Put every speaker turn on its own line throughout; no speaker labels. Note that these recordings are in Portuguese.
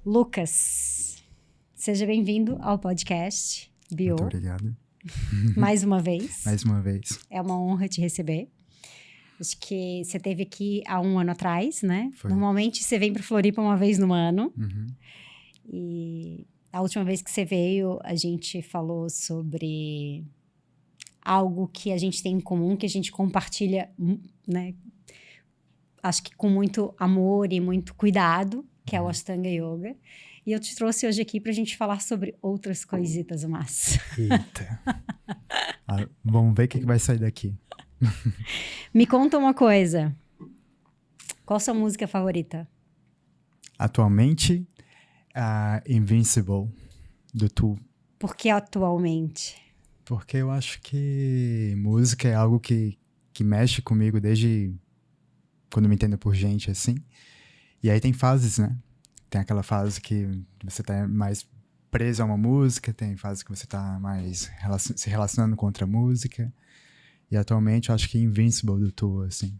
Lucas, seja bem-vindo ao podcast Bio.
Muito obrigado.
Mais uma vez.
Mais uma vez.
É uma honra te receber. Acho que você esteve aqui há 1 ano atrás, né?
Foi.
Normalmente você vem para Floripa uma vez no ano.
Uhum.
E a última vez que você veio, a gente falou sobre algo que a gente tem em comum, que a gente compartilha, né? Acho que com muito amor e muito cuidado, que é o Ashtanga Yoga. E eu te trouxe hoje aqui pra gente falar sobre outras coisitas massa.
Eita. Vamos ver o que vai sair daqui.
Me conta uma coisa. Qual a sua música favorita?
Atualmente, a Invincible, do Tu.
Por que atualmente?
Porque eu acho que música é algo que mexe comigo desde quando me entendo por gente, assim. E aí tem fases, né? Tem aquela fase que você tá mais preso a uma música, tem fase que você tá mais se relacionando com outra música. E atualmente eu acho que Invincible do Tu, assim,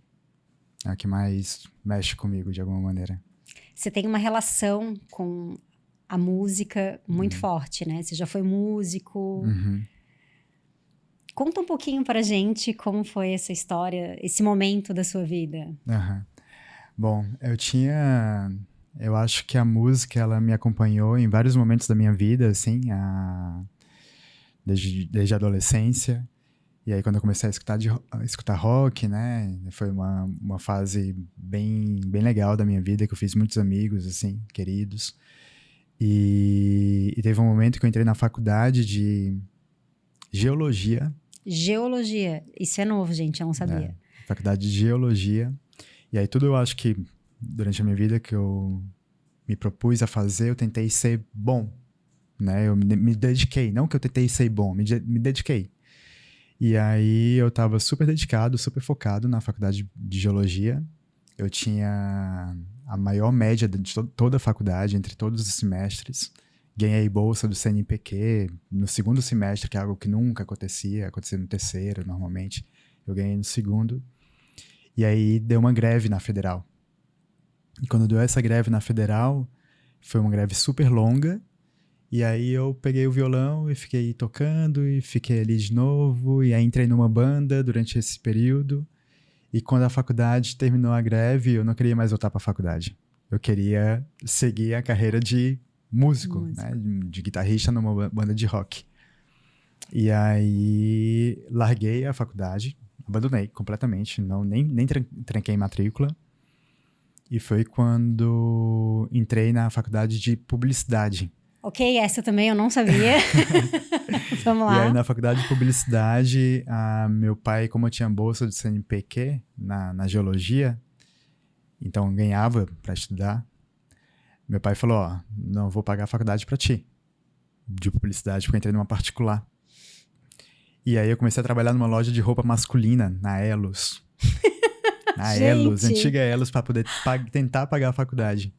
é a que mais mexe comigo de alguma maneira.
Você tem uma relação com a música muito forte, né? Você já foi músico.
Uhum.
Conta um pouquinho pra gente como foi essa história, esse momento da sua vida.
Uhum. Bom, eu acho que a música, ela me acompanhou em vários momentos da minha vida, assim, desde a adolescência. E aí, quando eu comecei a escutar rock, né, foi uma fase bem legal da minha vida, que eu fiz muitos amigos, assim, queridos. E teve um momento que eu entrei na faculdade de Geologia.
Geologia. Isso é novo, gente, eu não sabia.
Faculdade de Geologia. E aí, tudo eu acho que, durante a minha vida, que eu me propus a fazer, eu tentei ser bom, né? Eu me dediquei. Não que eu tentei ser bom, me dediquei. E aí, eu estava super dedicado, super focado na faculdade de Geologia. Eu tinha a maior média de toda a faculdade, entre todos os semestres. Ganhei bolsa do CNPq no segundo semestre, que é algo que nunca acontecia no terceiro, normalmente. Eu ganhei no segundo. E aí, deu uma greve na Federal. E quando deu essa greve na Federal, foi uma greve super longa. E aí, eu peguei o violão e fiquei tocando, e fiquei ali de novo. E aí, entrei numa banda durante esse período. E quando a faculdade terminou a greve, eu não queria mais voltar para a faculdade. Eu queria seguir a carreira de músico. Né? De guitarrista numa banda de rock. E aí, larguei a faculdade, abandonei completamente, nem tranquei matrícula. E foi quando entrei na faculdade de publicidade.
Ok, essa também eu não sabia. Vamos lá.
E aí, na faculdade de publicidade, meu pai, como eu tinha bolsa do CNPq na geologia, então eu ganhava para estudar, meu pai falou, ó, não vou pagar a faculdade para ti, de publicidade, porque eu entrei numa particular. E aí eu comecei a trabalhar numa loja de roupa masculina, na Elos. Na Elos, antiga Elos, para poder tentar pagar a faculdade.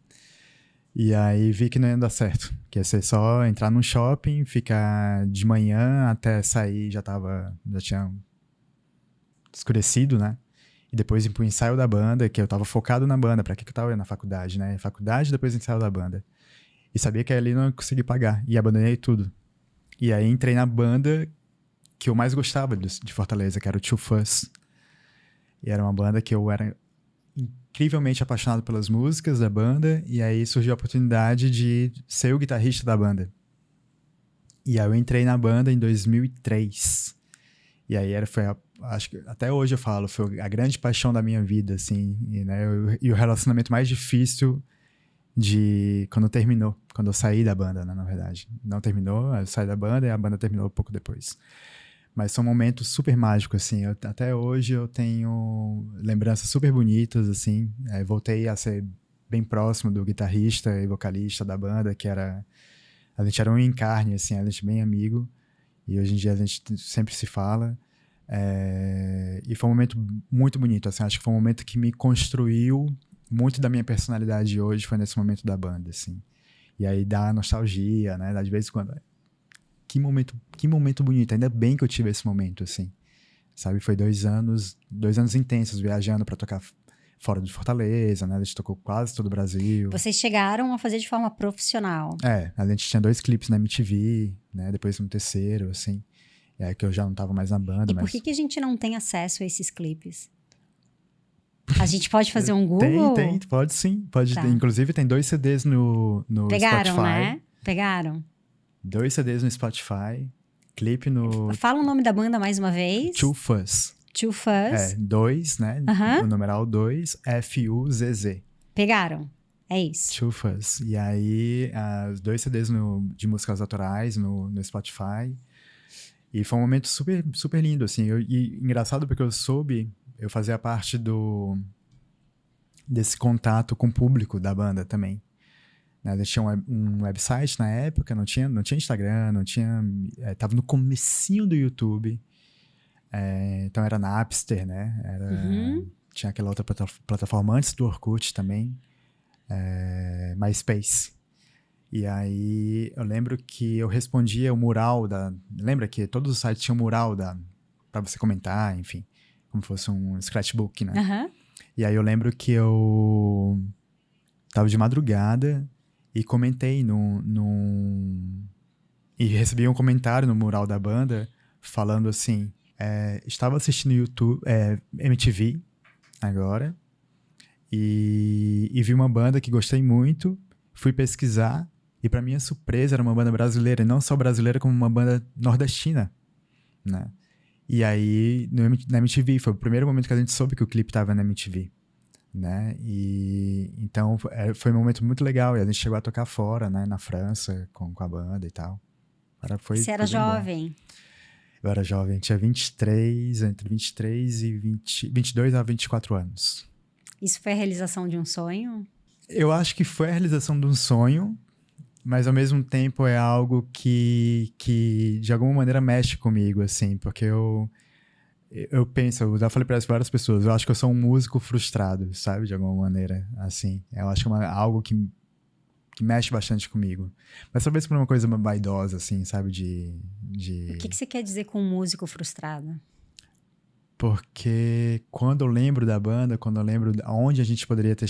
E aí vi que não ia dar certo. Que ia ser só entrar num shopping, ficar de manhã até sair, já tinha escurecido, né? E depois ir pro ensaio da banda, que eu tava focado na banda. Pra que eu tava indo na faculdade, né? Faculdade, depois ensaio da banda. E sabia que ali não ia conseguir pagar. E abandonei tudo. E aí entrei na banda que eu mais gostava de Fortaleza, que era o Too Fuzz. E era uma banda que eu era incrivelmente apaixonado pelas músicas da banda, e aí surgiu a oportunidade de ser o guitarrista da banda. E aí eu entrei na banda em 2003. E aí acho que até hoje eu falo, foi a grande paixão da minha vida, assim, e o relacionamento mais difícil de quando terminou, quando eu saí da banda, né, na verdade. Não terminou, eu saí da banda e a banda terminou pouco depois. Mas são momentos super mágicos, assim. Até hoje eu tenho lembranças super bonitas, assim. Voltei a ser bem próximo do guitarrista e vocalista da banda, que era... A gente era um encarne, assim, a gente bem amigo. E hoje em dia a gente sempre se fala. E foi um momento muito bonito, assim. Acho que foi um momento que me construiu muito da minha personalidade hoje, foi nesse momento da banda, assim. E aí dá nostalgia, né? Às vezes quando... Que momento bonito. Ainda bem que eu tive esse momento, assim. Sabe? Foi 2 anos intensos viajando pra tocar fora de Fortaleza, né? A gente tocou quase todo o Brasil.
Vocês chegaram a fazer de forma profissional.
A gente tinha 2 clipes na MTV, né? Depois um terceiro, assim. Que eu já não tava mais na banda.
E por que a gente não tem acesso a esses clipes? A gente pode fazer um Google?
Tem, pode sim. Pode,
Tá.
inclusive, tem 2 CDs no
Pegaram,
Spotify.
né? Pegaram.
2 CDs no Spotify. Clipe no
Fala o nome da banda mais uma vez.
Two Fuzz.
Two Fuzz.
2, né?
Aham.
O numeral 2, F-U-Z-Z.
Pegaram. É isso.
Two Fuzz. E aí, os 2 CDs de músicas autorais no Spotify. E foi um momento super, super lindo, assim. E engraçado porque eu fazia parte desse contato com o público da banda também. Né? Eles tinham um website na época, não tinha Instagram, não tinha... tava no comecinho do YouTube. Então era Napster, né? Tinha aquela outra plataforma antes do Orkut também. MySpace. E aí eu lembro que eu respondia o mural Lembra que todos os sites tinham um mural pra você comentar, enfim. Como fosse um scratchbook, né?
Aham.
E aí eu lembro que eu tava de madrugada e comentei e recebi um comentário no mural da banda falando assim, estava assistindo YouTube, MTV agora, e vi uma banda que gostei muito, fui pesquisar, e pra minha surpresa era uma banda brasileira, e não só brasileira, como uma banda nordestina, né? E aí, na MTV, foi o primeiro momento que a gente soube que o clipe tava na MTV, né? E então foi um momento muito legal, e a gente chegou a tocar fora, né? Na França, com a banda e tal.
Você era jovem?
Eu era jovem, tinha 23, entre 23 e 22 a 24 anos.
Isso foi a realização de um sonho?
Eu acho que foi a realização de um sonho, mas ao mesmo tempo é algo que de alguma maneira mexe comigo, assim, porque eu penso, eu já falei para várias pessoas, eu acho que eu sou um músico frustrado, sabe, de alguma maneira, assim. Eu acho que é algo que mexe bastante comigo. Mas talvez por uma coisa vaidosa, assim, sabe,
O que você quer dizer com um músico frustrado?
Porque quando eu lembro da banda, quando eu lembro aonde a gente poderia ter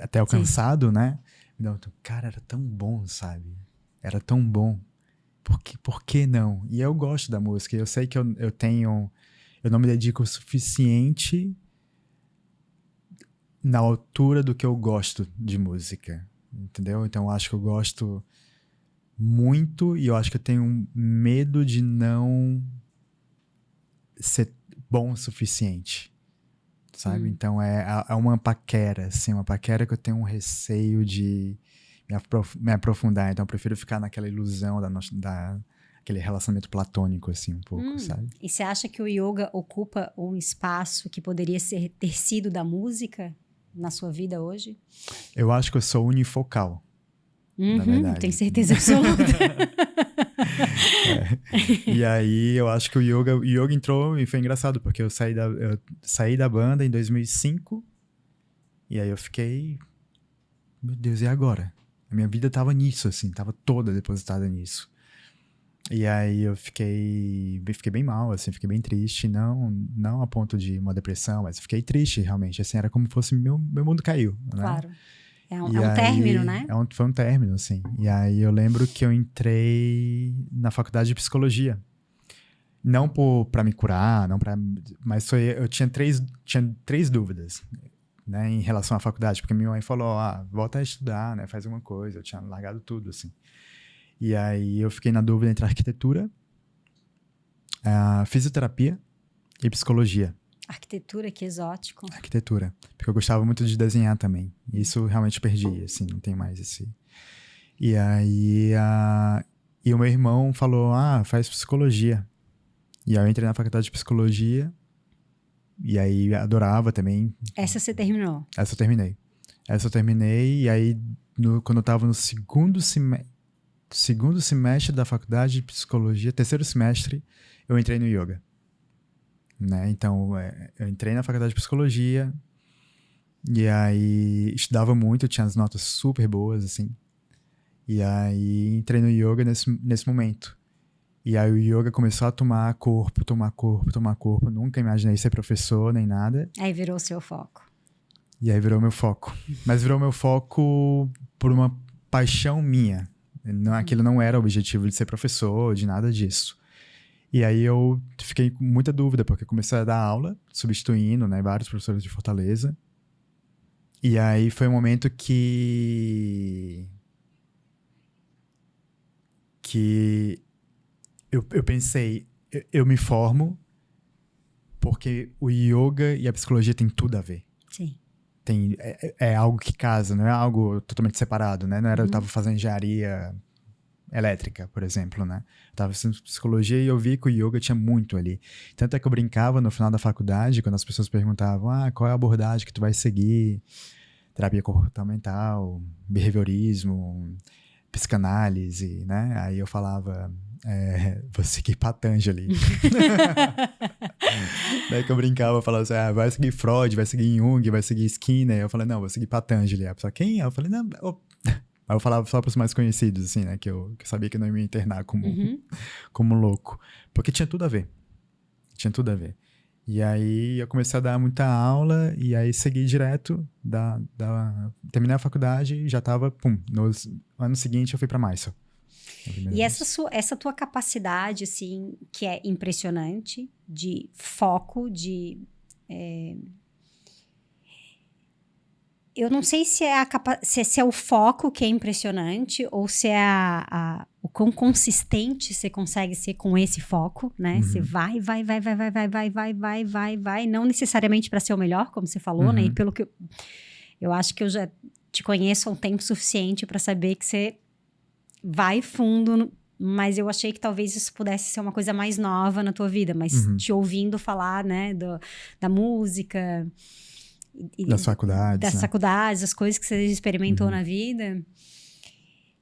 até alcançado, sim, né? Não, cara, era tão bom, sabe? Era tão bom. Por que não? E eu gosto da música. Eu sei que eu não me dedico o suficiente na altura do que eu gosto de música. Entendeu? Então eu acho que eu gosto muito e eu acho que eu tenho medo de não ser bom o suficiente. Sabe? Então é uma paquera, assim, uma paquera que eu tenho um receio de me aprofundar. Então eu prefiro ficar naquela ilusão aquele relacionamento platônico, assim, um pouco, sabe?
E você acha que o yoga ocupa um espaço que poderia ter sido da música na sua vida hoje?
Eu acho que eu sou unifocal, na verdade.
Tenho certeza absoluta.
E aí eu acho que o yoga entrou e foi engraçado, porque eu saí da banda em 2005 e aí eu fiquei, meu Deus, e agora? A minha vida tava nisso, assim, tava toda depositada nisso. E aí eu fiquei bem mal, assim, fiquei bem triste, não a ponto de uma depressão, mas fiquei triste realmente, assim, era como se fosse meu mundo caiu, né?
Claro. É um término, né?
Foi um término, assim. E aí eu lembro que eu entrei na faculdade de psicologia. Não pra me curar, mas eu tinha três dúvidas, né, em relação à faculdade. Porque minha mãe falou, volta a estudar, né, faz alguma coisa. Eu tinha largado tudo, assim. E aí eu fiquei na dúvida entre arquitetura, fisioterapia e psicologia.
Arquitetura, que exótico.
Arquitetura. Porque eu gostava muito de desenhar também. E isso realmente perdi, assim, não tem mais esse... E aí... E o meu irmão falou, faz psicologia. E aí eu entrei na faculdade de psicologia. E aí adorava também.
Essa você terminou?
Essa eu terminei. E aí, quando eu tava no segundo semestre da faculdade de psicologia, terceiro semestre, eu entrei no yoga. Né? Então, eu entrei na faculdade de psicologia e aí estudava muito, tinha as notas super boas, assim. E aí entrei no yoga nesse momento. E aí o yoga começou a tomar corpo. Nunca imaginei ser professor nem nada.
Aí virou o seu foco.
E aí virou meu foco. Mas virou meu foco por uma paixão minha. Aquilo não era o objetivo de ser professor, de nada disso. E aí eu fiquei com muita dúvida, porque comecei a dar aula, substituindo, né, vários professores de Fortaleza. E aí foi um momento que eu pensei, eu me formo porque o yoga e a psicologia tem tudo a ver.
Sim.
É algo que casa, não é algo totalmente separado, né? Não era, eu estava fazendo engenharia elétrica, por exemplo, né? Eu estava fazendo psicologia e eu vi que o yoga tinha muito ali. Tanto é que eu brincava no final da faculdade, quando as pessoas perguntavam, qual é a abordagem que tu vai seguir? Terapia comportamental, behaviorismo, psicanálise, né? Aí eu falava, vou seguir Patanjali. Daí que eu brincava, falava assim, vai seguir Freud, vai seguir Jung, vai seguir Skinner. Eu falei, não, vou seguir Patanjali. A pessoa, quem? Eu falei, não... Aí eu falava só para os mais conhecidos, assim, né? Que eu sabia que eu não ia me internar como louco. Porque tinha tudo a ver. Tinha tudo a ver. E aí eu comecei a dar muita aula e aí segui direto terminei a faculdade e já estava, no ano seguinte eu fui para Mysore.
E essa tua capacidade, assim, que é impressionante, de foco, eu não sei se é o foco que é impressionante ou se é o quão consistente você consegue ser com esse foco, né? Você vai, não necessariamente para ser o melhor, como você falou, né? E pelo que eu acho que eu já te conheço há um tempo suficiente para saber que você vai fundo, mas eu achei que talvez isso pudesse ser uma coisa mais nova na tua vida, mas te ouvindo falar, né, da música...
das faculdades,
faculdades, as coisas que você experimentou na vida,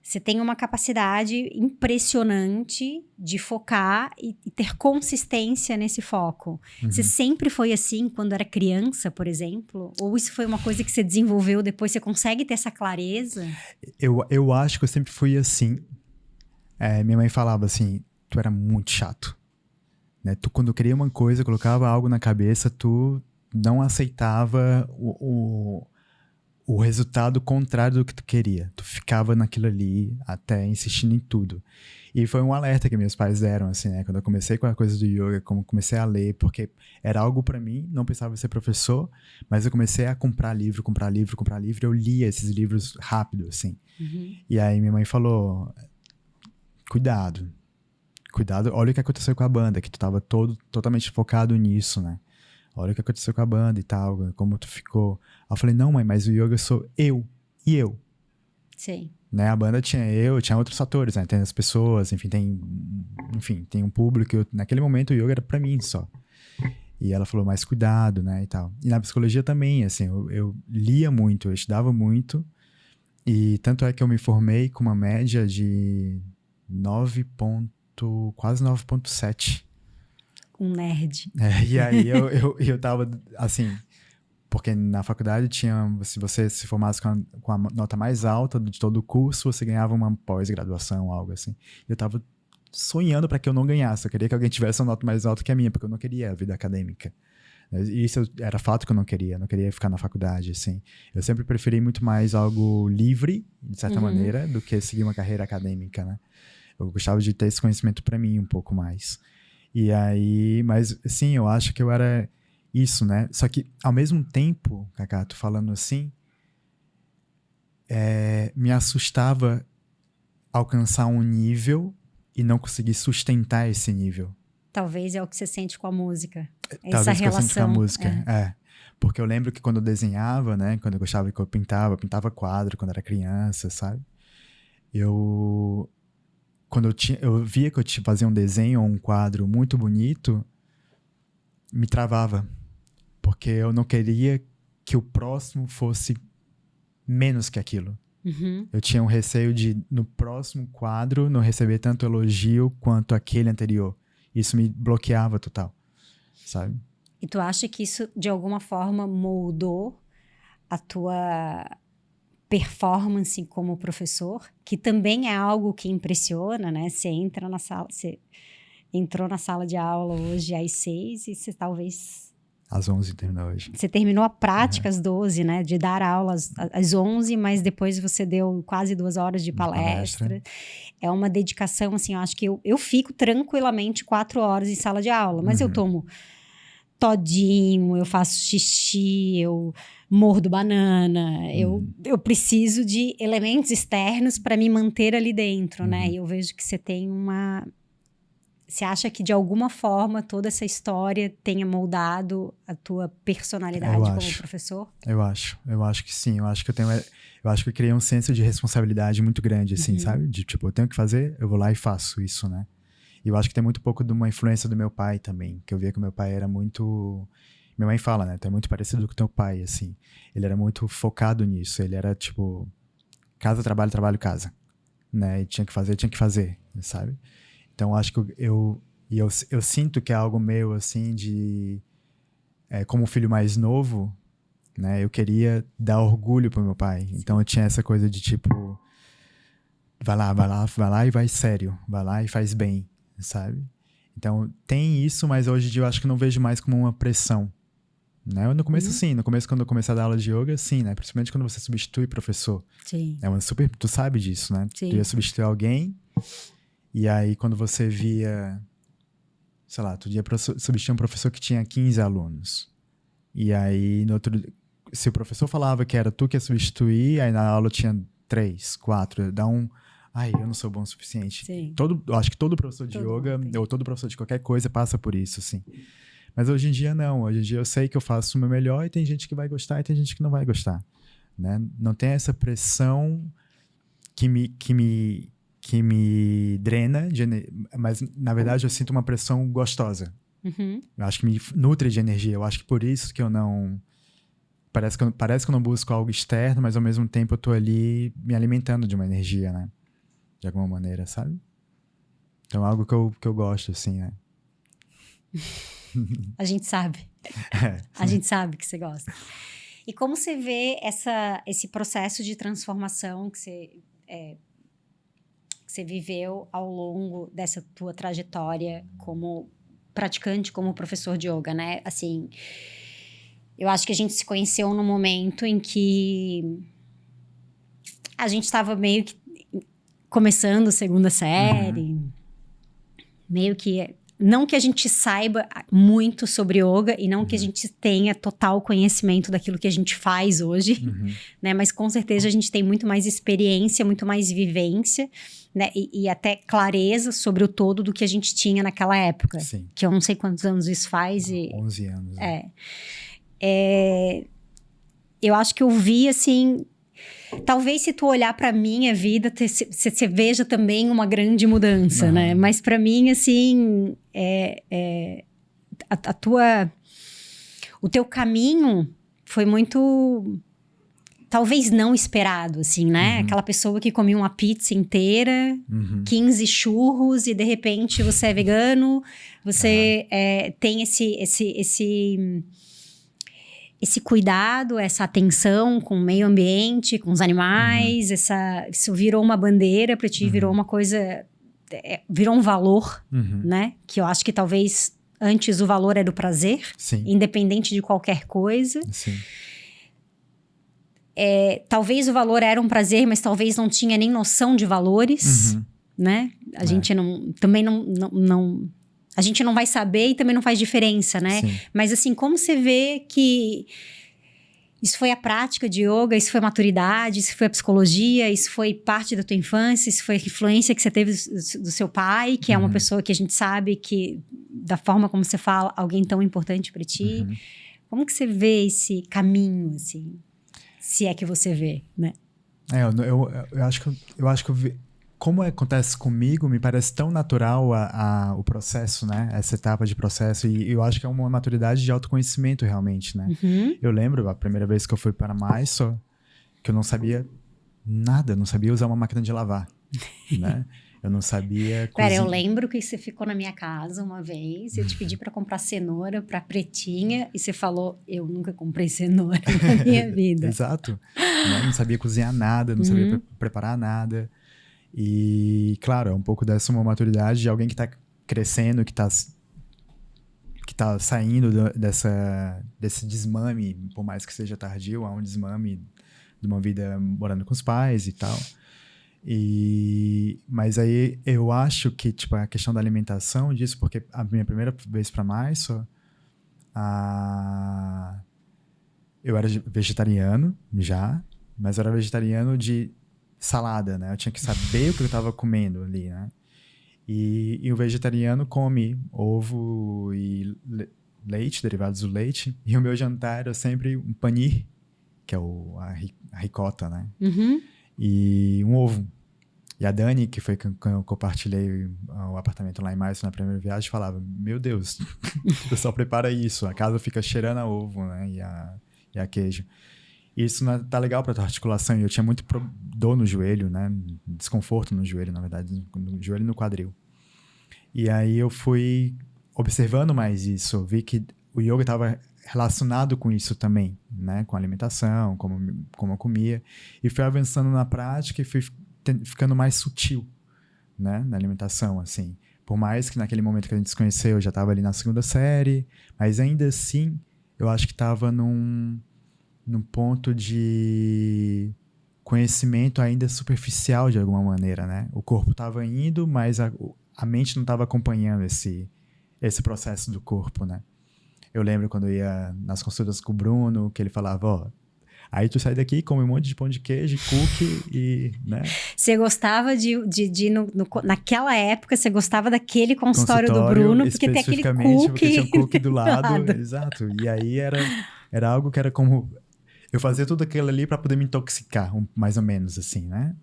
você tem uma capacidade impressionante de focar e ter consistência nesse foco. Você sempre foi assim quando era criança, por exemplo? Ou isso foi uma coisa que você desenvolveu depois? Você consegue ter essa clareza?
Eu acho que eu sempre fui assim. Minha mãe falava assim, tu era muito chato. Né? Tu, quando queria uma coisa, colocava algo na cabeça, tu não aceitava o resultado contrário do que tu queria. Tu ficava naquilo ali, até insistindo em tudo. E foi um alerta que meus pais deram, assim, né? Quando eu comecei com a coisa do yoga, como comecei a ler, porque era algo pra mim, não pensava em ser professor, mas eu comecei a comprar livro, eu lia esses livros rápido, assim. E aí minha mãe falou, cuidado, olha o que aconteceu com a banda, que tu tava totalmente focado nisso, né? Olha o que aconteceu com a banda e tal, como tu ficou. Aí eu falei, não, mãe, mas o yoga sou eu e eu.
Sim.
Né? A banda tinha outros fatores, né? Tem as pessoas, enfim, tem um público. Naquele momento o yoga era pra mim só. E ela falou, mais cuidado, né, e tal. E na psicologia também, assim, eu lia muito, eu estudava muito. E tanto é que eu me formei com uma média de quase 9,7.
Um nerd.
E aí eu tava, assim, porque na faculdade tinha, se você se formasse com a nota mais alta de todo o curso, você ganhava uma pós-graduação, algo assim. Eu tava sonhando para que eu não ganhasse, eu queria que alguém tivesse uma nota mais alta que a minha, porque eu não queria a vida acadêmica. Isso era fato que eu não queria ficar na faculdade, assim. Eu sempre preferi muito mais algo livre, de certa maneira, do que seguir uma carreira acadêmica, né? Eu gostava de ter esse conhecimento para mim um pouco mais. E aí, mas sim, eu acho que eu era isso, né? Só que ao mesmo tempo, Cacá, tu falando assim, me assustava alcançar um nível e não conseguir sustentar esse nível.
Talvez é o que você sente com a música.
Essa
relação.
Que eu sinto com a música, Porque eu lembro que quando eu desenhava, né? Quando eu gostava que eu pintava quadro quando era criança, sabe? Quando eu via que eu fazia um desenho ou um quadro muito bonito, me travava. Porque eu não queria que o próximo fosse menos que aquilo. Eu tinha um receio de, no próximo quadro, não receber tanto elogio quanto aquele anterior. Isso me bloqueava total, sabe?
E tu acha que isso, de alguma forma, moldou a tua performance como professor, que também é algo que impressiona, né? Você entrou na sala de aula hoje às 6 e você talvez
Às 11 terminou hoje.
Você terminou a prática às 12, né? De dar aulas às 11, mas depois você deu quase 2 horas de palestra. É uma dedicação, assim, eu acho que eu fico tranquilamente 4 horas em sala de aula, mas eu tomo todinho, eu faço xixi, eu mordo banana, eu preciso de elementos externos para me manter ali dentro, né? E eu vejo que você tem uma... Você acha que, de alguma forma, toda essa história tenha moldado a tua personalidade como professor?
Eu acho que sim. Eu acho que eu criei um senso de responsabilidade muito grande, assim, sabe? De, tipo, eu tenho que fazer, eu vou lá e faço isso, né? E eu acho que tem muito pouco de uma influência do meu pai também, que eu via que o meu pai era muito... Minha mãe fala, né? Tu é muito parecido com o teu pai, assim. Ele era muito focado nisso. Ele era, tipo, casa, trabalho, trabalho, casa. Né? E tinha que fazer, sabe? Então, acho que eu sinto que é algo meu, assim, de... como filho mais novo, né? Eu queria dar orgulho pro meu pai. Então, eu tinha essa coisa de, tipo... Vai lá e vai sério. Vai lá e faz bem, sabe? Então, tem isso, mas hoje em dia eu acho que não vejo mais como uma pressão. Né? No começo, sim. No começo, quando eu comecei a dar aula de yoga, sim, né? Principalmente quando você substitui professor.
Sim.
Tu sabe disso, né?
Sim.
Tu ia substituir alguém... E aí, quando você via, sei lá, tu ia substituir um professor que tinha 15 alunos. E aí, se o professor falava que era tu que ia substituir, aí na aula tinha 3, 4, dá um... Ai, eu não sou bom o suficiente.
Sim.
Eu acho que todo professor de yoga, ou todo professor de qualquer coisa, passa por isso, assim. Mas hoje em dia, não. Hoje em dia eu sei que eu faço o meu melhor e tem gente que vai gostar e tem gente que não vai gostar. Né? Não tem essa pressão que me drena, mas na verdade eu sinto uma pressão gostosa. Eu acho que me nutre de energia. Eu acho que por isso que eu não... Parece que eu não busco algo externo, mas ao mesmo tempo eu tô ali me alimentando de uma energia, né? De alguma maneira, sabe? Então é algo que eu gosto, assim, né?
A gente sabe. A gente sabe que você gosta. E como você vê esse processo de transformação que você viveu ao longo dessa tua trajetória como praticante, como professor de yoga, né? Assim, eu acho que a gente se conheceu num momento em que a gente estava meio que começando segunda série, meio que... Não que a gente saiba muito sobre yoga e não que a gente tenha total conhecimento daquilo que a gente faz hoje, né? Mas com certeza a gente tem muito mais experiência, muito mais vivência, né? E até clareza sobre o todo do que a gente tinha naquela época.
Sim.
Que eu não sei quantos anos isso faz.
11 anos. Né?
Eu acho que eu vi, assim... Talvez se tu olhar pra minha vida, você veja também uma grande mudança, né? Mas pra mim, assim, o teu caminho foi muito, talvez não esperado, assim, né? Aquela pessoa que comia uma pizza inteira, 15 churros e de repente você é vegano, você tem esse cuidado, essa atenção com o meio ambiente, com os animais, isso virou uma bandeira para ti, virou uma coisa, virou um valor, né? Que eu acho que talvez antes o valor era o prazer,
Sim.
Independente de qualquer coisa.
Sim.
Talvez o valor era um prazer, mas talvez não tinha nem noção de valores, né? A gente também não a gente não vai saber e também não faz diferença, né?
Sim.
Mas assim, como você vê que isso foi a prática de yoga, isso foi a maturidade, isso foi a psicologia, isso foi parte da tua infância, isso foi a influência que você teve do seu pai, que é uma pessoa que a gente sabe que, da forma como você fala, alguém tão importante para ti. Como que você vê esse caminho, assim? Se é que você vê, né?
Eu acho que eu vi... Como acontece comigo, me parece tão natural o processo, né? Essa etapa de processo. E eu acho que é uma maturidade de autoconhecimento, realmente, né? Eu lembro a primeira vez que eu fui para Mysore, que eu não sabia nada. Não sabia usar uma máquina de lavar, né? Eu não sabia cozinhar.
Eu lembro que você ficou na minha casa uma vez, eu te pedi para comprar cenoura para pretinha, e você falou, eu nunca comprei cenoura na minha vida.
Exato. Né? Não sabia cozinhar nada, não sabia preparar nada. E, claro, é um pouco dessa uma maturidade de alguém que está crescendo, que está que tá saindo desse desmame, por mais que seja tardio, há um desmame de uma vida morando com os pais e tal. Mas aí eu acho que, tipo, a questão da alimentação disso, porque a minha primeira vez para Mysore, eu era vegetariano já, mas eu era vegetariano de salada, né? Eu tinha que saber o que eu estava comendo ali, né? E o vegetariano come ovo e leite, derivados do leite. E o meu jantar era sempre um paneer, que é a ricota, né?
Uhum.
E um ovo. E a Dani, que foi quando eu compartilhei o apartamento lá em Março na primeira viagem, falava, meu Deus, o pessoal prepara isso, a casa fica cheirando a ovo, né? E a queijo. E isso tá legal pra tua articulação. E eu tinha muito dor no joelho, né? Desconforto no joelho, na verdade, no joelho e no quadril. E aí eu fui observando mais isso, eu vi que o yoga estava relacionado com isso também, né? Com a alimentação, como eu comia. E fui avançando na prática e fui ficando mais sutil, né? Na alimentação, assim. Por mais que naquele momento que a gente se conheceu, eu já estava ali na segunda série, mas ainda assim, eu acho que estava num ponto de conhecimento ainda superficial de alguma maneira, né? O corpo estava indo, mas a mente não estava acompanhando esse processo do corpo, né? Eu lembro quando eu ia nas consultas com o Bruno, que ele falava, ó, aí tu sai daqui, come um monte de pão de queijo, cookie e, né?
Você gostava de ir naquela época, você gostava daquele consultório do Bruno, porque tem aquele cookie.
Porque tinha um cookie do lado. Exato. E aí era algo que era como... Eu fazia tudo aquilo ali para poder me intoxicar, mais ou menos, assim, né?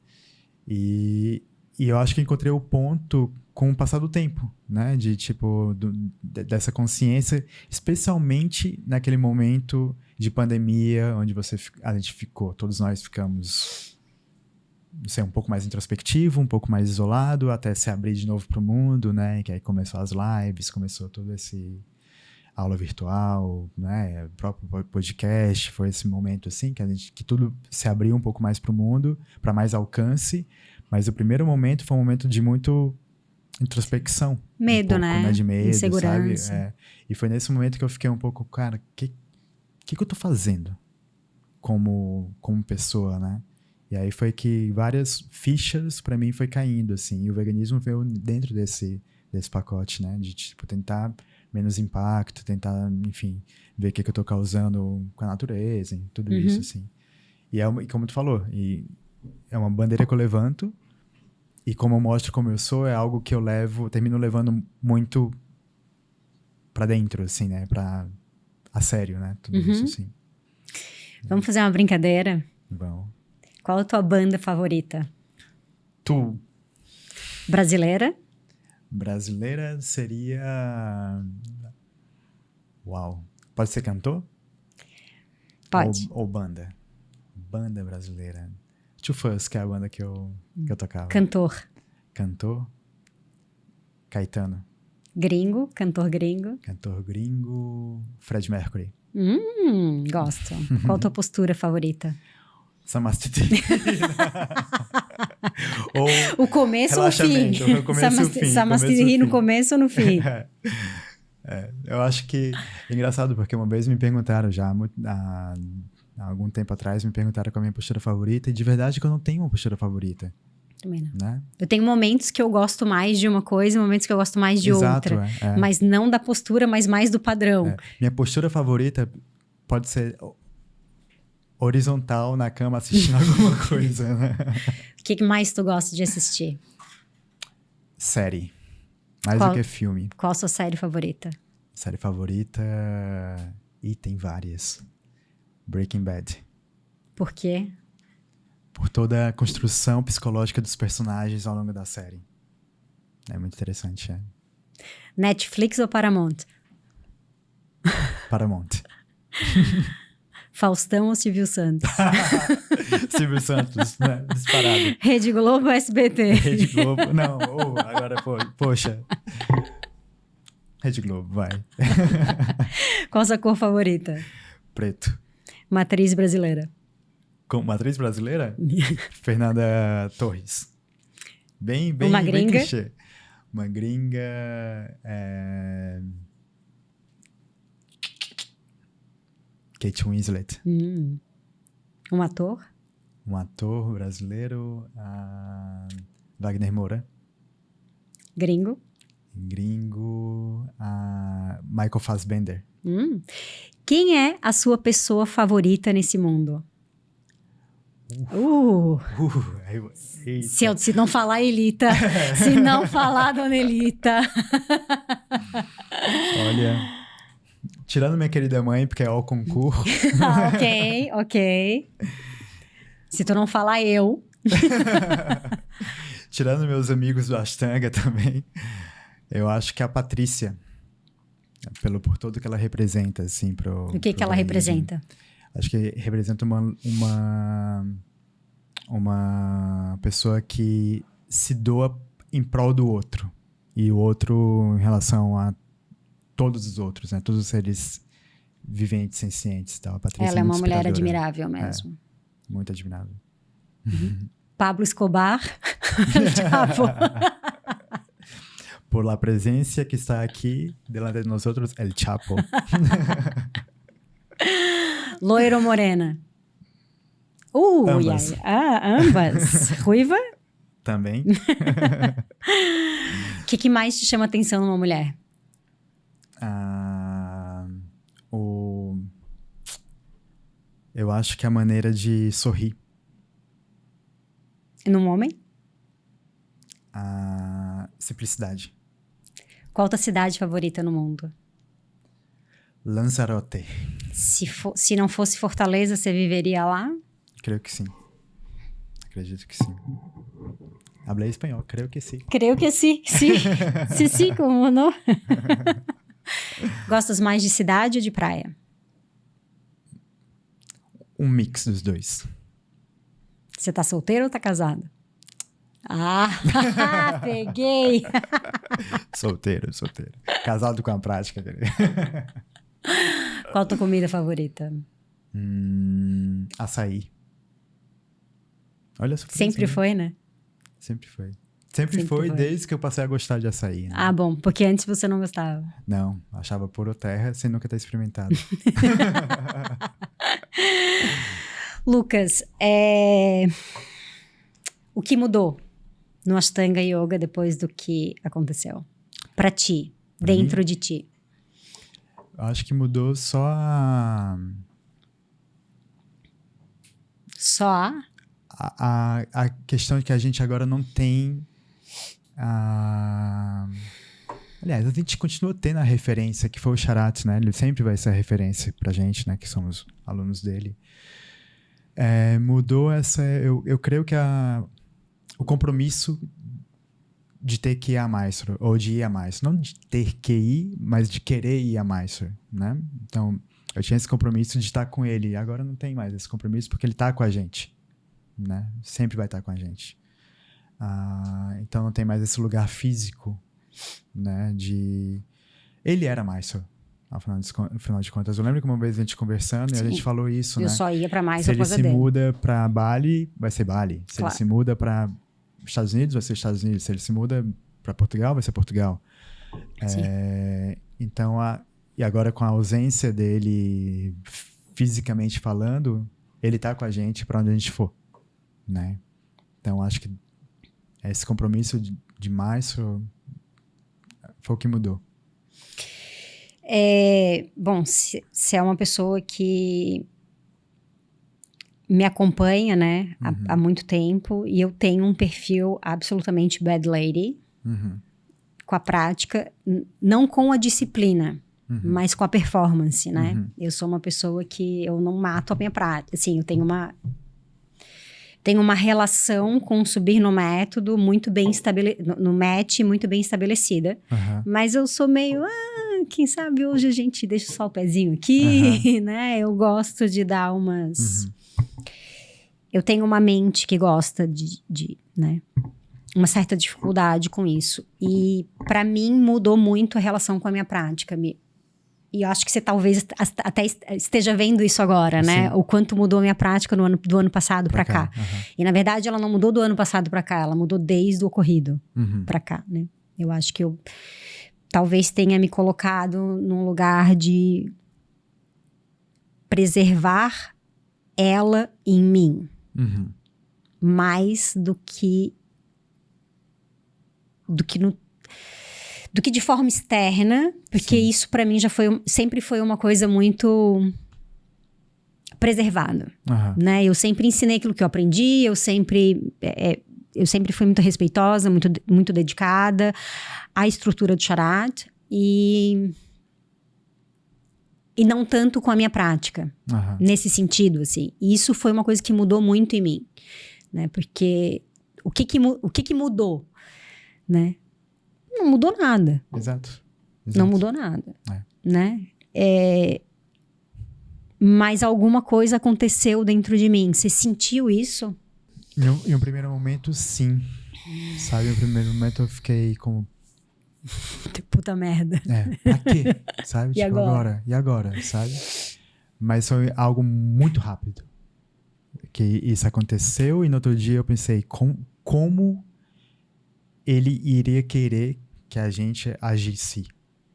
E eu acho que encontrei o ponto com o passar do tempo, né? De, tipo, dessa consciência, especialmente naquele momento de pandemia, onde a gente ficou, todos nós ficamos, não sei, um pouco mais introspectivo, um pouco mais isolado, até se abrir de novo para o mundo, né? Que aí começou as lives, começou todo esse aula virtual, né? O próprio podcast, foi esse momento, assim, que tudo se abriu um pouco mais para o mundo, para mais alcance, mas o primeiro momento foi um momento de muito introspecção.
Medo,
né? De medo,
insegurança.
sabe? E foi nesse momento que eu fiquei um pouco, cara, que eu tô fazendo como pessoa, né? E aí foi que várias fichas para mim foi caindo, assim, e o veganismo veio dentro desse pacote, né? De, tipo, tentar menos impacto, tentar, enfim, ver o que eu tô causando com a natureza, e tudo isso, assim. E como tu falou, é uma bandeira que eu levanto, e como eu mostro como eu sou, é algo que eu termino levando muito pra dentro, assim, né? A sério, né? Tudo isso, assim.
Vamos fazer uma brincadeira?
Vamos.
Qual a tua banda favorita?
Tu.
Brasileira?
Brasileira seria... Uau. Pode ser cantor?
Pode.
Ou banda? Banda brasileira. Two Fuzz, que é a banda que eu tocava.
Cantor.
Cantor? Caetano.
Gringo? Cantor gringo?
Cantor gringo... Fred Mercury.
Gosto. Qual a tua postura favorita?
Samastiti.
O começo ou o fim?
O começo e o fim.
Samastiti no começo ou no fim?
Eu acho que é engraçado, porque uma vez me perguntaram já, há algum tempo atrás, me perguntaram qual a minha postura favorita, e de verdade que eu não tenho uma postura favorita.
Também não.
Né?
Eu tenho momentos que eu gosto mais de uma coisa e momentos que eu gosto mais de
Exato,
outra. Mas não da postura, mas mais do padrão.
Minha postura favorita pode ser horizontal na cama assistindo alguma coisa, né?
O que mais tu gosta de assistir?
Série. Mais do que filme.
Qual a sua série favorita?
Série favorita... tem várias. Breaking Bad.
Por quê?
Por toda a construção psicológica dos personagens ao longo da série. É muito interessante,
Netflix ou Paramount?
Paramount.
Faustão ou Silvio Santos?
Silvio Santos, né? Disparado.
Rede Globo ou SBT?
Rede Globo. Não, agora, poxa. Rede Globo, vai.
Qual a sua cor favorita?
Preto.
Matriz brasileira.
Matriz brasileira? Fernanda Torres. Bem
Uma gringa?
clichê. Uma gringa... Kate Winslet.
Um ator?
Um ator brasileiro, Wagner Moura.
Gringo?
Gringo, Michael Fassbender.
Quem é a sua pessoa favorita nesse mundo? Se não falar Elita, se não falar Dona Elita.
Olha, tirando minha querida mãe, porque é ao concurso.
Ok. Se tu não falar eu.
Tirando meus amigos do Ashtanga também, eu acho que a Patrícia, por tudo que ela representa, assim,
O que ela representa?
Acho que representa uma pessoa que se doa em prol do outro. E o outro em relação a todos os outros, né? Todos os seres viventes, sencientes. Então, a Patrícia
ela é uma mulher
inspiradora.
admirável mesmo.
Muito admirável.
Pablo Escobar. Chapo.
Por la presencia que está aqui delante de nosotros, el Chapo.
Loira ou morena?
Ambas.
Ambas. Ruiva?
Também.
O que mais te chama atenção numa mulher?
Eu acho que a maneira de sorrir.
E num homem?
A simplicidade.
Qual a tua cidade favorita no mundo?
Lanzarote.
Se não fosse Fortaleza, você viveria lá?
Creio que sim. Acredito que sim. Hablei espanhol, creio que sim.
Creio que sim. Sim, como não? Gostas mais de cidade ou de praia?
Um mix dos dois.
Você tá solteiro ou tá casado? Peguei!
Solteiro. Casado com a prática.
Qual a tua comida favorita?
Açaí. Olha,
sempre foi, né?
Sempre foi. Sempre foi desde que eu passei a gostar de açaí. Né?
Bom, porque antes você não gostava.
Não, achava puro terra sem nunca ter experimentado.
Lucas, o que mudou no Ashtanga Yoga depois do que aconteceu? Pra ti, dentro de ti.
Acho que mudou só a questão de que a gente agora não tem... Aliás, a gente continua tendo a referência, que foi o Charat, né? Ele sempre vai ser a referência pra gente, né? Que somos alunos dele. Mudou essa... Eu creio que o compromisso de ter que ir a Mysore, ou de ir a Mysore. Não de ter que ir, mas de querer ir a Mysore, né? Então, eu tinha esse compromisso de estar com ele. E agora não tem mais esse compromisso, porque ele está com a gente, né? Sempre vai estar com a gente. Então, não tem mais esse lugar físico, né? Ele era Mysore, afinal de contas. Eu lembro que uma vez a gente conversando e a gente falou isso, né?
Eu só ia pra Mysore.
Se ele se muda para Bali, vai ser Bali. Se ele se muda para Estados Unidos, vai ser Estados Unidos. Se ele se muda para Portugal, vai ser Portugal. Então, e agora com a ausência dele fisicamente falando, ele tá com a gente para onde a gente for, né? Então, acho que esse compromisso de Mysore foi o que mudou.
Bom, se é uma pessoa que me acompanha, né, há muito tempo, e eu tenho um perfil absolutamente bad lady, com a prática, não com a disciplina, mas com a performance, né? Eu sou uma pessoa que eu não mato a minha prática, assim, eu tenho uma relação com subir no método muito bem no match muito bem estabelecida, mas eu sou meio, quem sabe hoje a gente deixa só o pezinho aqui, né? Eu gosto de dar umas... Eu tenho uma mente que gosta de né? Uma certa dificuldade com isso. E para mim mudou muito a relação com a minha prática. E eu acho que você talvez até esteja vendo isso agora, né? O quanto mudou a minha prática do ano passado para cá. E na verdade ela não mudou do ano passado para cá, ela mudou desde o ocorrido para cá, né? Eu acho que eu talvez tenha me colocado num lugar de preservar ela em mim.
Uhum.
Mais do que de forma externa, porque
Sim.
isso pra mim sempre foi uma coisa muito preservada,
Aham.
né? Eu sempre ensinei aquilo que eu aprendi, eu sempre fui muito respeitosa, muito dedicada à estrutura do Charad e não tanto com a minha prática,
Aham.
nesse sentido, assim. E isso foi uma coisa que mudou muito em mim, né? Porque o que mudou, né? Não mudou nada.
Exato.
Não mudou nada,
É.
né? Mas alguma coisa aconteceu dentro de mim. Você sentiu isso?
Em um primeiro momento, sim. Sabe, no primeiro momento eu fiquei como...
Puta merda.
Pra quê? Sabe?
E
Tipo,
agora?
E agora? Sabe? Mas foi algo muito rápido. Que isso aconteceu e no outro dia eu pensei, como ele iria querer que a gente agisse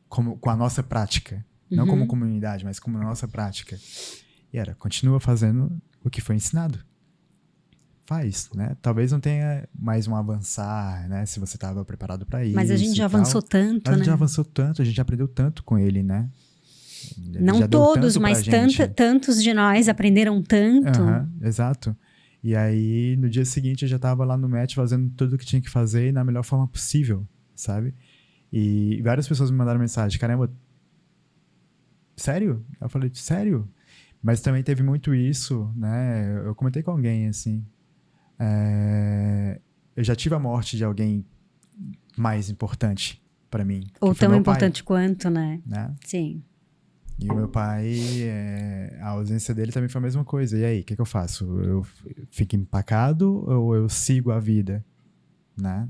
com a nossa prática. Não como comunidade, mas como a nossa prática. E continua fazendo o que foi ensinado. Faz, né? Talvez não tenha mais um avançar, né? Se você estava preparado para isso.
Mas a gente já avançou tanto,
Mas a gente já
né?
avançou tanto, a gente aprendeu tanto com ele, né? Ele
Não
já deu
todos,
tanto pra
mas
gente.
tantos de nós aprenderam tanto.
Aham, exato. E aí, no dia seguinte, eu já tava lá no match fazendo tudo o que tinha que fazer e na melhor forma possível, sabe? E várias pessoas me mandaram mensagem, caramba, sério? Eu falei, sério? Mas também teve muito isso, né? Eu comentei com alguém, assim, eu já tive a morte de alguém mais importante pra mim.
Ou
que foi
tão
meu pai,
importante quanto, né?
né?
Sim.
E o meu pai, a ausência dele também foi a mesma coisa. E aí, o que eu faço? Eu fico empacado ou eu sigo a vida, né?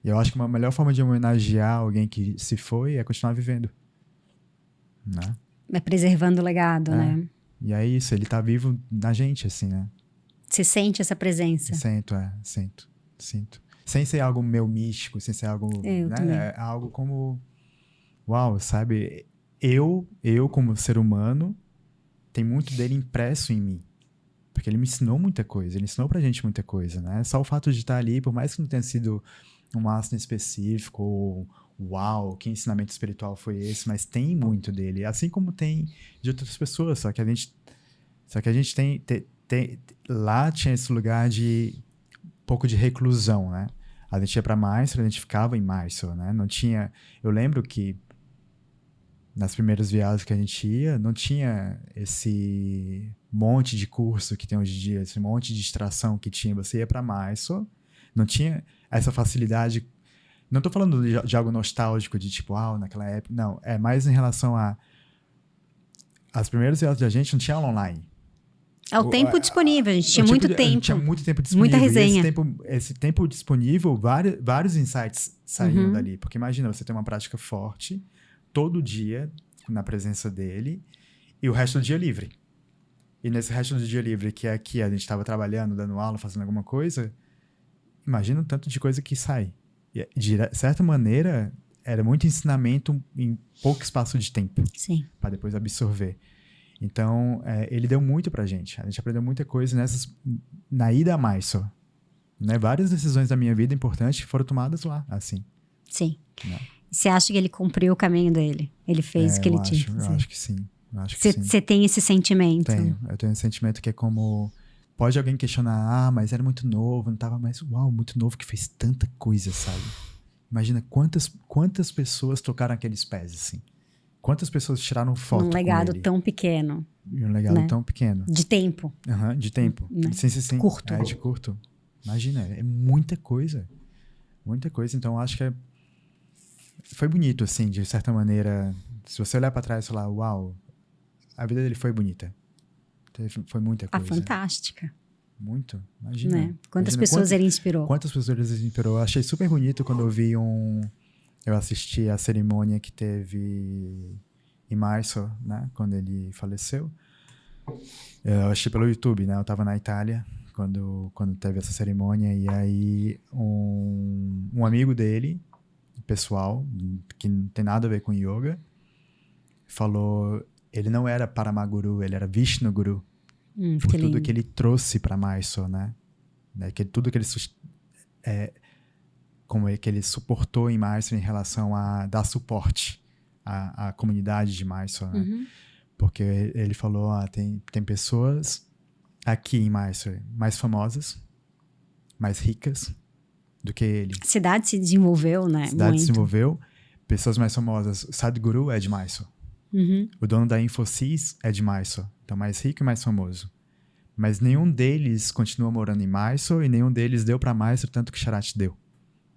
E eu acho que uma melhor forma de homenagear alguém que se foi é continuar vivendo, né?
É preservando o legado, né?
E é isso, ele tá vivo na gente, assim, né?
Você sente essa presença.
Sinto. Sem ser algo meu místico, sem ser algo,
Eu
né?
também.
É algo como, uau, sabe? Eu como ser humano, tem muito dele impresso em mim. Porque ele me ensinou muita coisa, ele ensinou pra gente muita coisa, né? Só o fato de estar ali, por mais que não tenha sido um asno específico, ou uau, que ensinamento espiritual foi esse, mas tem muito dele. Assim como tem de outras pessoas, só que a gente tem lá tinha esse lugar de pouco de reclusão, né? A gente ia pra Mysore, a gente ficava em Mysore, né? Não tinha... Eu lembro que nas primeiras viagens que a gente ia, não tinha esse monte de curso que tem hoje em dia, esse monte de distração que tinha. Você ia pra Mysore, não tinha essa facilidade. Não tô falando de algo nostálgico, de tipo, naquela época. Não, é mais em relação a... As primeiras viagens da gente não tinha aula online.
É o tempo disponível, a gente tinha muito tempo.
Tinha muito tempo disponível.
Muita resenha.
E esse tempo disponível, vários insights saíam dali. Porque imagina, você tem uma prática forte, todo dia, na presença dele, e o resto do dia livre. E nesse resto do dia livre, que é aqui, a gente estava trabalhando, dando aula, fazendo alguma coisa, imagina o tanto de coisa que sai. E, de certa maneira, era muito ensinamento em pouco espaço de tempo.
Sim.
Para depois absorver. Então, ele deu muito pra gente. A gente aprendeu muita coisa na ida a Mysore. Né? Várias decisões da minha vida importantes foram tomadas lá, assim.
Sim.
Né?
Você acha que ele cumpriu o caminho dele? Ele fez o que ele tinha que fazer?
Eu acho que sim.
Você tem esse sentimento?
Eu tenho esse sentimento que é como... Pode alguém questionar, mas era muito novo, não tava mais... Uau, muito novo, que fez tanta coisa, sabe? Imagina quantas pessoas tocaram aqueles pés, assim. Quantas pessoas tiraram foto
Num
com
legado
ele?
tão pequeno.
E um legado
né?
tão pequeno.
De tempo.
De tempo.
Né?
Sim.
Curto.
De curto. Imagina, é muita coisa. Muita coisa. Então, acho que foi bonito, assim, de certa maneira. Se você olhar pra trás e falar, uau, a vida dele foi bonita. Foi muita coisa.
Fantástica.
Muito. Imagina.
Né? Quantas pessoas ele inspirou?
Quantas pessoas ele inspirou. Eu achei super bonito quando eu vi eu assisti a cerimônia que teve em março, né? Quando ele faleceu. Eu assisti pelo YouTube, né? Eu tava na Itália quando teve essa cerimônia. E aí um amigo dele, pessoal, que não tem nada a ver com yoga, falou... ele não era Paramaguru, ele era Vishnu Guru. Por
que
tudo
lindo.
que ele trouxe para Mysore, né? Tudo que ele como é que ele suportou em Mysore em relação a dar suporte à comunidade de Mysore, né? Porque ele falou, tem pessoas aqui em Mysore mais famosas, mais ricas do que ele.
A cidade se desenvolveu, né?
A cidade
Muito.
se desenvolveu, pessoas mais famosas. Sadhguru é de Mysore. O dono da Infosys é de Mysore. Então, mais rico e mais famoso. Mas nenhum deles continua morando em Mysore e nenhum deles deu para Mysore tanto que Sharat deu.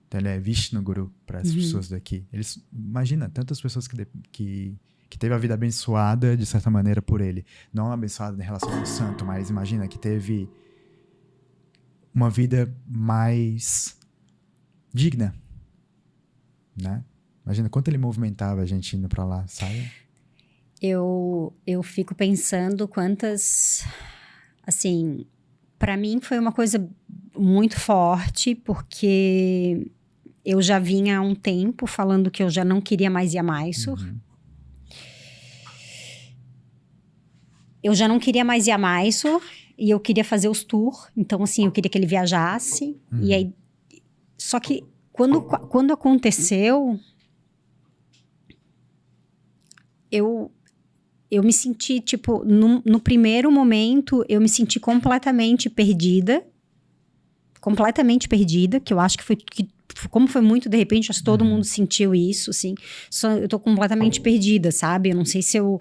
Então, ele é Vishnu Guru para as pessoas daqui. Imagina, tantas pessoas que teve a vida abençoada, de certa maneira, por ele. Não abençoada em relação ao santo, mas imagina que teve uma vida mais digna, né? Imagina quanto ele movimentava a gente indo para lá, sabe?
Eu fico pensando quantas... Assim, para mim foi uma coisa muito forte, porque eu já vinha há um tempo falando que eu já não queria mais ir a Mysore. Eu já não queria mais ir a Mysore e eu queria fazer os tours. Então, assim, eu queria que ele viajasse. E aí, só que quando aconteceu, eu me senti, tipo, no primeiro momento, eu me senti completamente perdida. Completamente perdida, que eu acho que foi... como foi muito de repente, acho que todo mundo sentiu isso, assim. Eu tô completamente perdida, sabe? Eu não sei se eu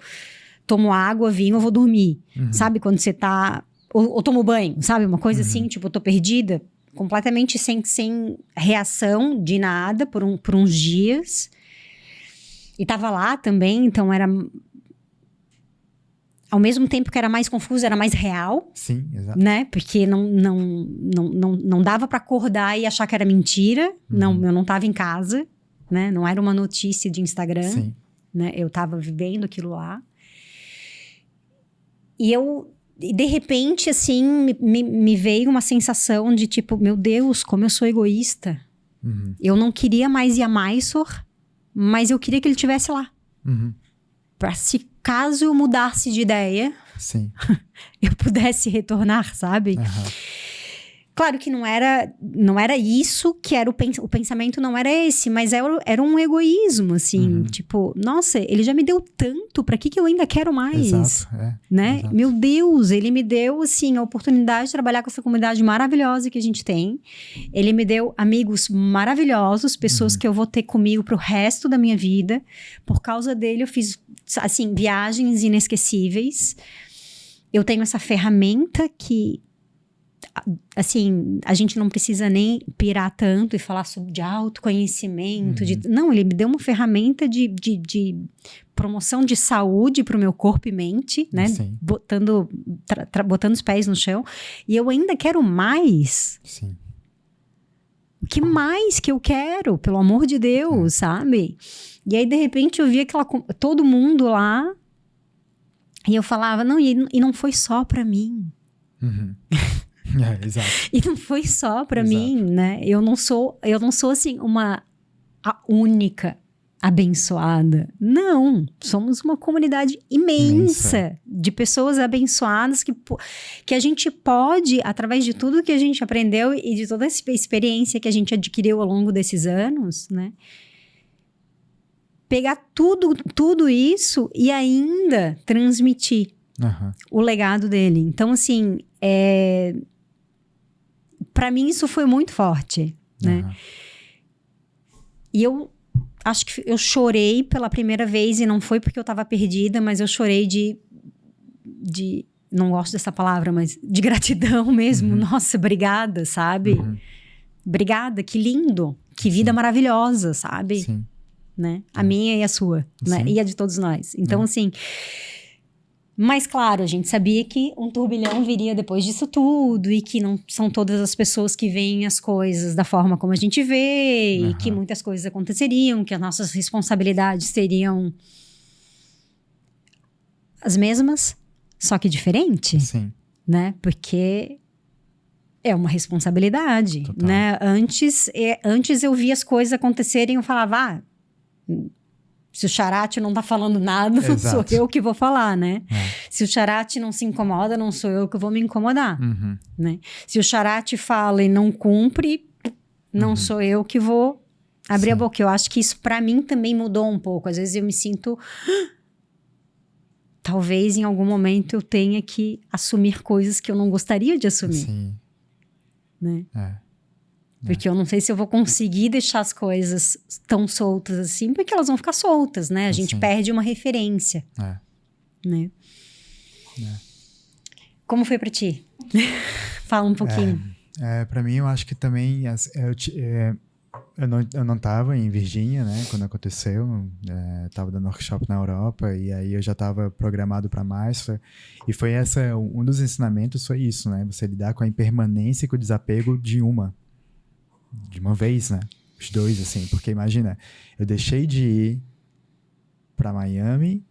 tomo água, vinho, eu vou dormir. Sabe? Quando você tá... Ou tomo banho, sabe? Uma coisa assim, tipo, eu tô perdida. Completamente sem reação de nada por uns dias. E tava lá também, então era... Ao mesmo tempo que era mais confuso, era mais real.
Sim, exato.
Né? Porque não dava pra acordar e achar que era mentira. Não, eu não tava em casa, né? Não era uma notícia de Instagram.
Sim.
Né? Eu tava vivendo aquilo lá. E de repente, assim, me veio uma sensação de tipo, meu Deus, como eu sou egoísta. Eu não queria mais ir a Mysore, mas eu queria que ele estivesse lá. Pra se caso eu mudasse de ideia,
sim,
eu pudesse retornar, sabe? Claro que não era isso que era o pensamento, não era esse, mas era um egoísmo, assim, tipo, nossa, ele já me deu tanto, pra que eu ainda quero mais?
Exato,
né?
Exato.
Meu Deus, ele me deu, assim, a oportunidade de trabalhar com essa comunidade maravilhosa que a gente tem. Ele me deu amigos maravilhosos, pessoas que eu vou ter comigo pro resto da minha vida. Por causa dele, eu fiz, assim, viagens inesquecíveis. Eu tenho essa ferramenta que... assim, a gente não precisa nem pirar tanto e falar de autoconhecimento. Não, ele me deu uma ferramenta de promoção de saúde para o meu corpo e mente, né?
Sim.
Botando os pés no chão. E eu ainda quero mais.
Sim.
O que mais que eu quero? Pelo amor de Deus, sabe? E aí, de repente, eu via todo mundo lá. E eu falava, não, e não foi só para mim.
Exato.
E não foi só pra mim, né? Eu não sou assim, a única abençoada. Não, somos uma comunidade imensa de pessoas abençoadas que a gente pode, através de tudo que a gente aprendeu e de toda essa experiência que a gente adquiriu ao longo desses anos, né? Pegar tudo isso e ainda transmitir o legado dele. Então, assim, para mim isso foi muito forte, né? E eu acho que eu chorei pela primeira vez, e não foi porque eu tava perdida, mas eu chorei de não gosto dessa palavra, mas de gratidão mesmo. Nossa, obrigada, sabe? Obrigada, que lindo, que vida maravilhosa, sabe?
Sim.
Né? A minha e a sua, né? E a de todos nós. Então, assim... Mas, claro, a gente sabia que um turbilhão viria depois disso tudo, e que não são todas as pessoas que veem as coisas da forma como a gente vê, e que muitas coisas aconteceriam, que as nossas responsabilidades seriam as mesmas, só que diferente.
Sim.
Né? Porque é uma responsabilidade,
Total.
né? Antes eu via as coisas acontecerem e eu falava, Se o Charate não tá falando nada, não sou
Exato.
eu que vou falar, né?
É.
Se o Charate não se incomoda, não sou eu que vou me incomodar,
Uhum.
né? Se o Charate fala e não cumpre, não sou eu que vou abrir a
Sim.
boca. Eu acho que isso pra mim também mudou um pouco. Às vezes eu me sinto... Talvez em algum momento eu tenha que assumir coisas que eu não gostaria de assumir,
Sim.
né?
É.
Porque eu não sei se eu vou conseguir deixar as coisas tão soltas assim, porque elas vão ficar soltas, né? A gente
Sim.
perde uma referência,
É.
né? Como foi pra ti? Fala um pouquinho.
Pra mim, eu acho que também... Eu não tava em Virgínia, né? Quando aconteceu. Tava dando workshop na Europa. E aí eu já tava programado para Master. E foi um dos ensinamentos foi isso, né? Você lidar com a impermanência e com o desapego de uma vez, né? Os dois, assim. Porque imagina, eu deixei de ir para Miami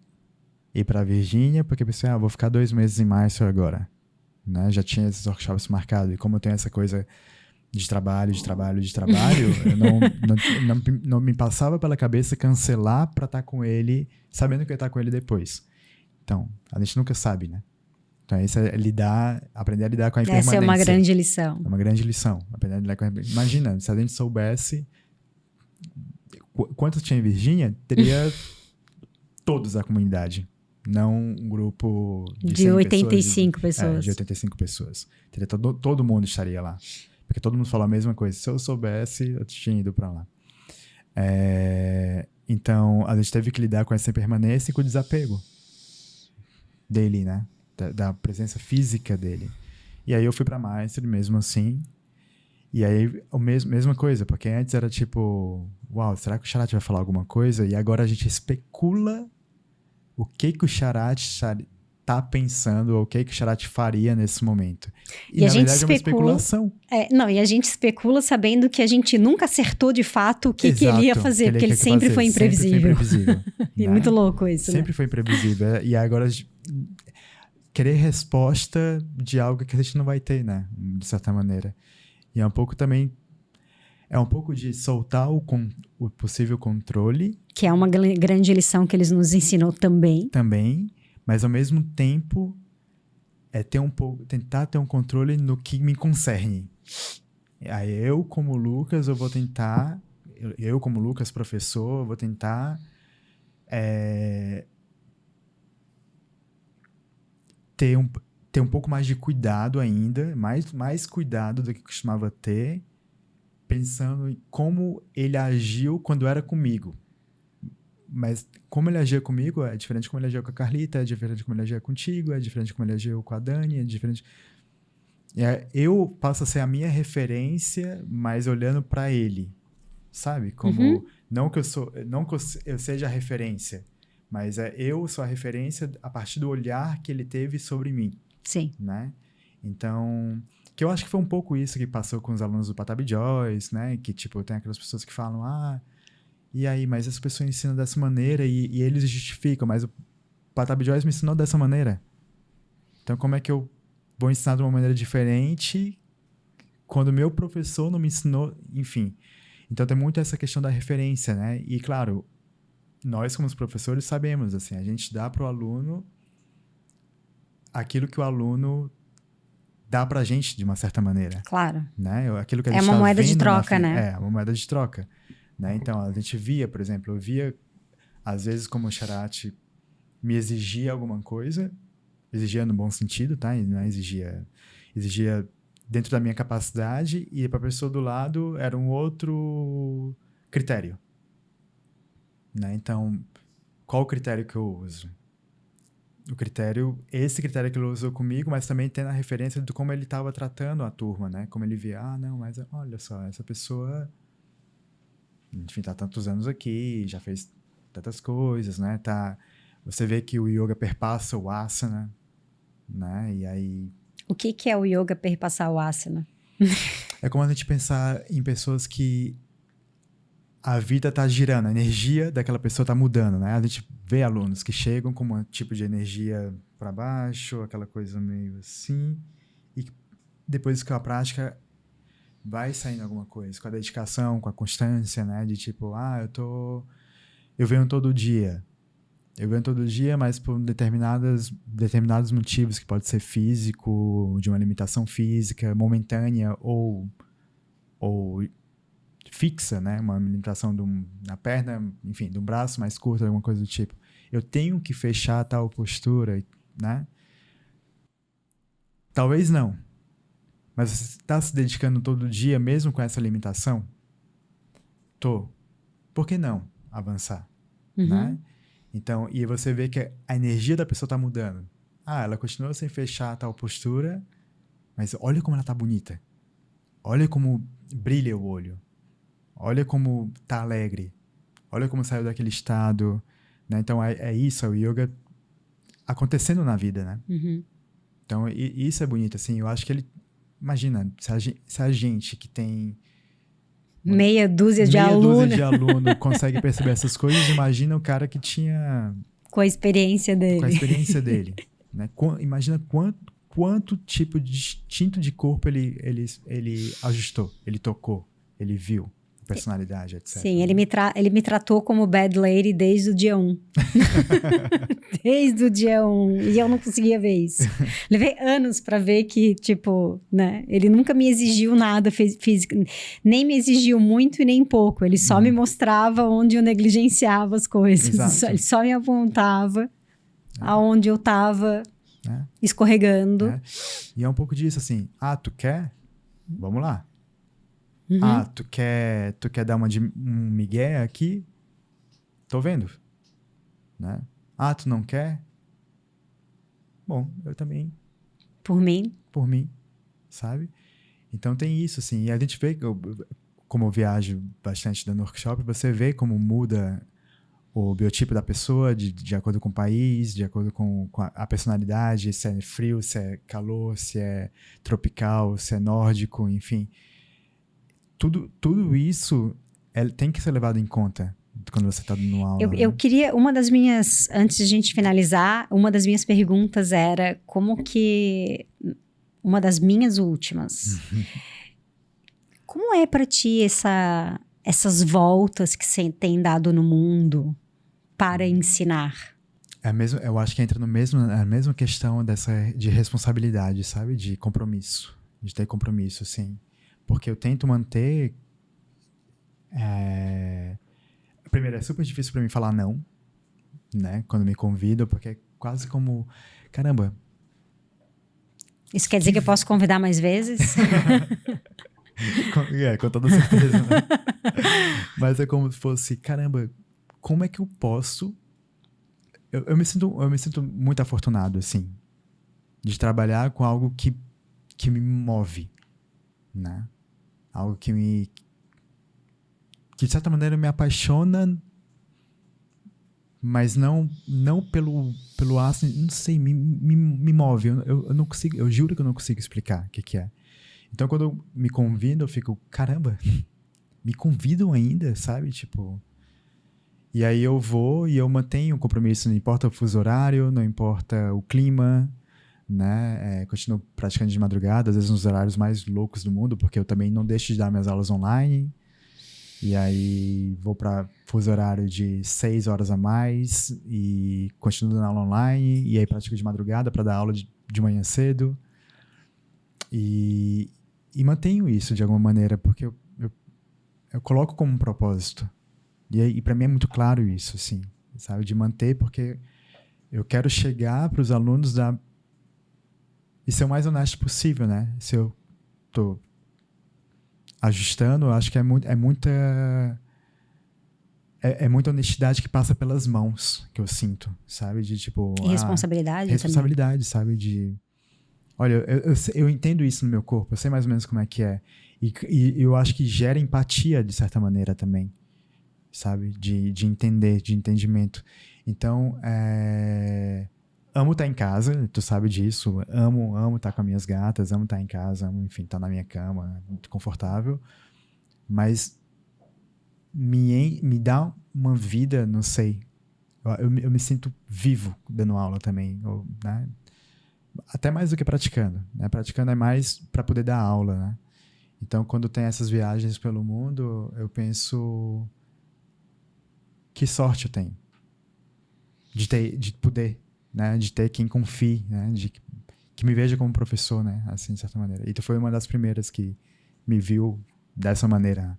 e para Virgínia porque pensei, vou ficar 2 meses em Master agora. Né? Já tinha esses workshops marcados. E como eu tenho essa coisa de trabalho, eu não me passava pela cabeça cancelar para estar com ele, sabendo que eu ia estar com ele depois. Então, a gente nunca sabe, né? Então, isso é aprender a lidar com a impermanência.
Essa é uma grande lição.
É uma grande lição. Aprender a lidar com Imagina, se a gente soubesse quantos tinha em Virgínia, teria todos a comunidade. Não um grupo
de 85 pessoas.
De 85 pessoas. Teria todo mundo estaria lá. Porque todo mundo fala a mesma coisa. Se eu soubesse, eu tinha ido para lá. Então, a gente teve que lidar com essa impermanência e com o desapego dele, né? Da presença física dele. E aí eu fui para Master mesmo assim. E aí, mesma coisa. Porque antes era tipo... Uau, será que o Charate vai falar alguma coisa? E agora a gente especula o que o Charate tá pensando, ou o que o Charate faria nesse momento. E na verdade é uma especulação.
E a gente especula sabendo que a gente nunca acertou de fato o que ele ia fazer, porque ele sempre foi imprevisível. E
né?
muito louco isso,
sempre foi imprevisível. E agora querer resposta de algo que a gente não vai ter, né? De certa maneira. E é um pouco também... É um pouco de soltar o possível controle.
Que é uma grande lição que eles nos ensinam também.
Também. Mas, ao mesmo tempo, tentar ter um controle no que me concerne. Aí, eu, como Lucas, eu vou tentar... Eu, como Lucas, professor, vou tentar... ter um pouco mais de cuidado ainda. Mais cuidado do que costumava ter. Pensando em como ele agiu quando era comigo. Mas como ele agia comigo é diferente de como ele agia com a Carlita, é diferente de como ele agia contigo, é diferente de como ele agia com a Dani, é diferente... eu passo a ser a minha referência, mas olhando para ele, sabe? Como não que eu seja a referência, mas eu sou a referência a partir do olhar que ele teve sobre mim.
Sim.
Né? Então... Que eu acho que foi um pouco isso que passou com os alunos do Patabi Joyce, né? Que, tipo, tem aquelas pessoas que falam, e aí, mas essa pessoa ensina dessa maneira e eles justificam, mas o Patabi Joyce me ensinou dessa maneira. Então, como é que eu vou ensinar de uma maneira diferente quando o meu professor não me ensinou? Enfim. Então, tem muito essa questão da referência, né? E, claro, nós, como os professores, sabemos, assim, a gente dá para o aluno aquilo que o aluno dá pra gente de uma certa maneira.
Claro.
Né? Aquilo que a gente
uma moeda de troca, né?
É uma moeda de troca. Né? Então, a gente via, por exemplo, às vezes, como o Charate me exigia alguma coisa, exigia no bom sentido, tá? E não exigia dentro da minha capacidade, e para a pessoa do lado era um outro critério. Né? Então, qual o critério que eu uso? Esse critério que ele usou comigo, mas também tendo a referência de como ele estava tratando a turma, né? Como ele via, não, mas olha só, essa pessoa, enfim, tá há tantos anos aqui, já fez tantas coisas, né? Você vê que o yoga perpassa o asana, né? E aí...
O que é o yoga perpassar o asana?
É como a gente pensar em pessoas que a vida tá girando, a energia daquela pessoa tá mudando, né? A gente vê alunos que chegam com um tipo de energia para baixo, aquela coisa meio assim, e depois com a prática vai saindo alguma coisa, com a dedicação, com a constância, né? De tipo, eu tô Eu venho todo dia. Eu venho todo dia, mas por determinados motivos, que pode ser físico, de uma limitação física, momentânea ou fixa, né? Uma limitação na perna, enfim, de um braço mais curto, alguma coisa do tipo. Eu tenho que fechar tal postura, né? Talvez não. Mas você está se dedicando todo dia, mesmo com essa limitação? Tô. Por que não avançar? Né? Então, e você vê que a energia da pessoa tá mudando. Ela continua sem fechar tal postura, mas olha como ela tá bonita. Olha como brilha o olho. Olha como tá alegre. Olha como saiu daquele estado. Né? Então, é isso, é o yoga acontecendo na vida, né? Então, isso é bonito, assim. Eu acho que ele... Imagina, se a gente que tem...
Meia dúzia de
aluno consegue perceber essas coisas, imagina o cara que tinha...
Com a experiência dele.
Né? Imagina quanto tipo distinto de corpo ele ajustou, ele tocou, ele viu. Personalidade, etc.
Sim, ele me tratou como bad lady desde o dia 1. Desde o dia 1. E eu não conseguia ver isso. Levei anos pra ver que, tipo, né? Ele nunca me exigiu nada físico. Nem me exigiu muito e nem pouco. Ele só me mostrava onde eu negligenciava as coisas. Ele só me apontava aonde eu tava escorregando.
E é um pouco disso, assim. Tu quer? Vamos lá. Tu quer dar um migué aqui? Tô vendo. Né? Tu não quer? Bom, eu também.
Por mim.
Sabe? Então tem isso, assim. E a gente vê, como eu viajo bastante dando workshop, você vê como muda o biotipo da pessoa de acordo com o país, de acordo com a personalidade, se é frio, se é calor, se é tropical, se é nórdico, enfim. Tudo isso tem que ser levado em conta quando você está dando aula.
Eu queria, antes de a gente finalizar, uma das minhas perguntas era uma das minhas últimas. Como é para ti essas voltas que você tem dado no mundo para ensinar?
Eu acho que entra na mesma questão de responsabilidade, sabe? De compromisso. De ter compromisso, sim. Porque eu tento manter... Primeiro, é super difícil para mim falar não, né? Quando me convidam, porque é quase como... Caramba!
Isso quer dizer que eu posso convidar mais vezes?
Com toda certeza, né? Mas é como se fosse... Caramba, como é que eu posso... Eu me sinto muito afortunado, assim, de trabalhar com algo que me move, né? Algo que de certa maneira me apaixona, mas não pelo aço, não sei, me move. Eu não consigo, eu juro que eu não consigo explicar o que é. Então, quando me convidam, eu fico, caramba, me convidam ainda, sabe? Tipo... E aí eu vou e eu mantenho o compromisso, não importa o fuso horário, não importa o clima, né? Continuo praticando de madrugada, às vezes nos horários mais loucos do mundo, porque eu também não deixo de dar minhas aulas online. E aí vou para fuso horário de 6 horas a mais e continuo dando aula online. E aí pratico de madrugada para dar aula de manhã cedo. E mantenho isso de alguma maneira, porque eu coloco como um propósito. E para mim é muito claro isso, assim, sabe? De manter, porque eu quero chegar para os alunos e ser o mais honesto possível, né? Se eu tô ajustando, eu acho que é muita honestidade que passa pelas mãos, que eu sinto, sabe? De tipo...
E responsabilidade
responsabilidade, sabe? De... Olha, eu entendo isso no meu corpo, eu sei mais ou menos como é que é. E eu acho que gera empatia, de certa maneira, também. Sabe? De entender, de entendimento. Então, amo estar em casa, tu sabe disso. Amo estar com as minhas gatas, amo estar em casa, amo, enfim, estar na minha cama, muito confortável. Mas me dá uma vida, não sei. Eu me sinto vivo dando aula também, né? Até mais do que praticando, né? Praticando é mais para poder dar aula, né? Então, quando tem essas viagens pelo mundo, eu penso que sorte eu tenho de poder, né? De ter quem confie, né? Que me veja como professor, né? Assim, de certa maneira. E tu foi uma das primeiras que me viu dessa maneira.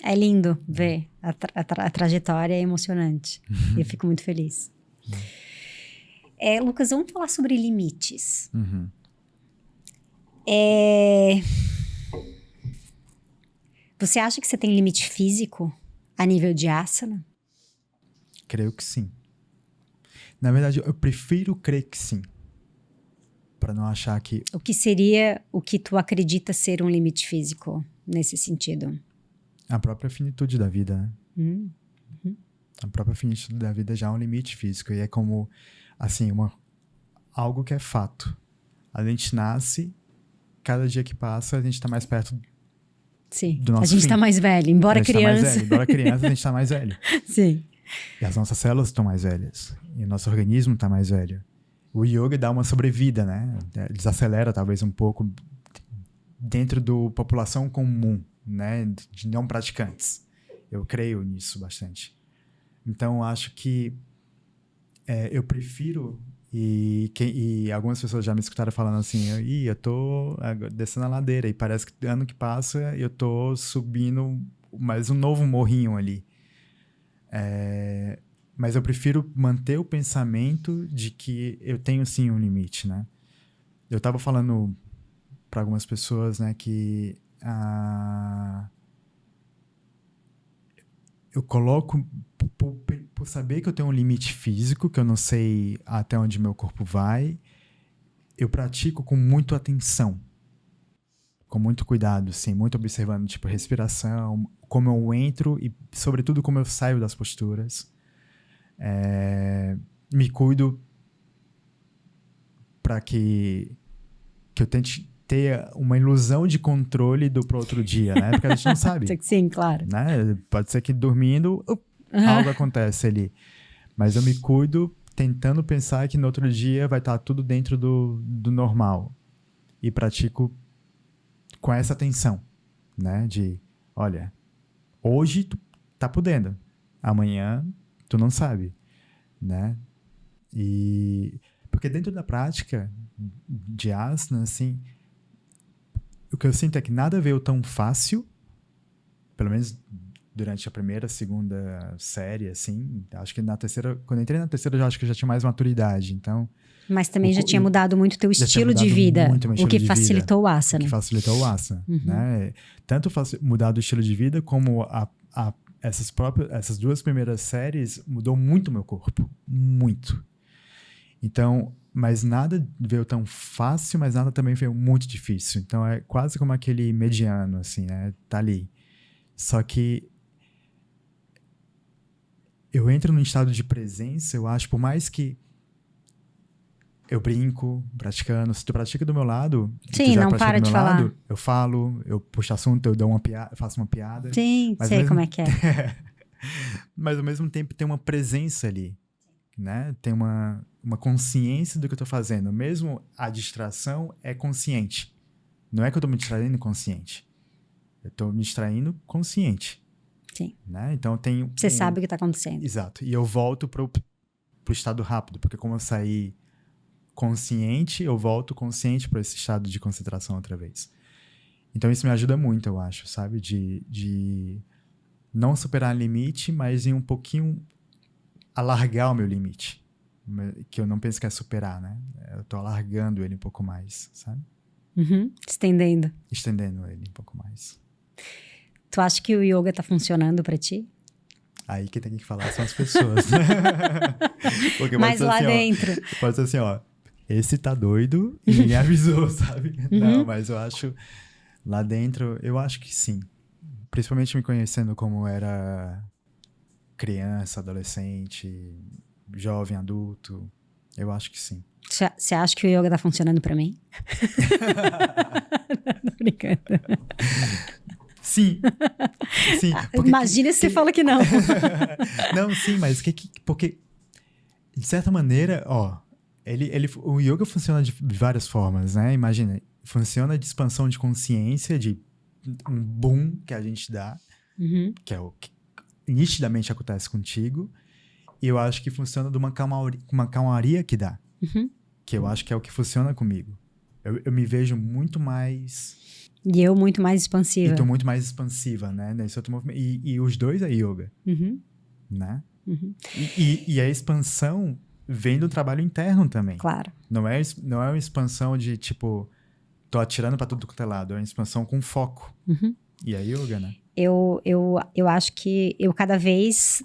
É lindo ver a trajetória, é emocionante. Eu fico muito feliz. Lucas, vamos falar sobre limites.
Uhum.
Você acha que você tem limite físico a nível de asana?
Creio que sim. Na verdade, eu prefiro crer que sim. Para não achar que...
O que seria o que tu acredita ser um limite físico nesse sentido?
A própria finitude da vida, né?
Uhum.
A própria finitude da vida já é um limite físico. E é como, assim, algo que é fato. A gente nasce, cada dia que passa, a gente está mais perto
Sim.
do nosso
A gente
fim.
está mais velho, embora criança.
Embora criança, a gente está mais velho.
Sim.
E as nossas células estão mais velhas. E o nosso organismo está mais velho. O yoga dá uma sobrevida, né? Desacelera talvez um pouco dentro da população comum, né? De não praticantes. Eu creio nisso bastante. Então, acho que eu prefiro... E algumas pessoas já me escutaram falando assim, eu tô descendo a ladeira e parece que ano que passa eu tô subindo mais um novo morrinho ali. Mas eu prefiro manter o pensamento de que eu tenho sim um limite, né? Eu tava falando para algumas pessoas, né, que eu coloco, por saber que eu tenho um limite físico, que eu não sei até onde meu corpo vai, eu pratico com muita atenção, com muito cuidado, assim, muito observando, tipo, respiração, como eu entro e, sobretudo, como eu saio das posturas. Me cuido para que eu tente ter uma ilusão de controle pro outro dia, né? Porque a gente não sabe.
Sim, claro.
Né? Pode ser que dormindo, algo acontece ali. Mas eu me cuido tentando pensar que no outro dia vai estar tudo dentro do normal. E pratico com essa atenção, né? De, olha, hoje tu tá podendo, amanhã tu não sabe, né? Porque dentro da prática de asana, assim, o que eu sinto é que nada veio tão fácil, pelo menos durante a primeira, segunda série, assim. Acho que na terceira, quando eu entrei na terceira, eu acho que eu já tinha mais maturidade, então...
Mas também já tinha mudado muito o teu estilo de vida, o que facilitou o asana.
O que facilitou o asana, né? Tanto mudar o estilo de vida, como essas duas primeiras séries mudou muito o meu corpo, muito. Então, mas nada veio tão fácil, mas nada também veio muito difícil. Então, é quase como aquele mediano, assim, né? Tá ali. Só que eu entro num estado de presença, eu acho, por mais que eu brinco, praticando. Se tu pratica do meu lado,
sim, não para de falar.
Lado, eu falo, eu puxo assunto, eu dou faço uma piada.
Sim, sei como é que é.
Mas ao mesmo tempo tem uma presença ali, né? Tem uma consciência do que eu tô fazendo. Mesmo a distração é consciente. Não é que eu tô me distraindo inconsciente. Eu tô me distraindo consciente.
Sim.
Né? Então eu tenho...
Você sabe o que tá acontecendo.
Exato. E eu volto pro estado rápido, porque como eu saí consciente, eu volto consciente para esse estado de concentração outra vez. Então isso me ajuda muito, eu acho, sabe? De não superar o limite, mas em um pouquinho alargar o meu limite. Que eu não penso que é superar, né? Eu tô alargando ele um pouco mais, sabe?
Estendendo.
Estendendo ele um pouco mais.
Tu acha que o yoga tá funcionando pra ti?
Aí quem tem que falar são as pessoas, né?
Mas lá assim, dentro.
Pode ser assim, ó. Esse tá doido e me avisou, sabe? Não, mas eu acho... Lá dentro, eu acho que sim. Principalmente me conhecendo como era criança, adolescente, jovem, adulto. Eu acho que sim.
Você acha que o yoga tá funcionando pra mim? Não, tô brincando.
Sim. Sim.
Imagina se você fala que não.
Não, sim, mas porque de certa maneira, ó, o yoga funciona de várias formas, né? Imagina, funciona de expansão de consciência, de um boom que a gente dá, que é nitidamente acontece contigo, e eu acho que funciona de uma calmaria que dá. Que eu acho que é o que funciona comigo. Eu me vejo muito mais...
E eu muito mais expansiva.
E tô muito mais expansiva, né? Nesse outro movimento. E os dois é yoga, né? E a expansão vem do trabalho interno também.
Claro.
Não é uma expansão de, tipo, tô atirando pra tudo quanto é lado. É uma expansão com foco. E é yoga, né?
Eu acho que eu cada vez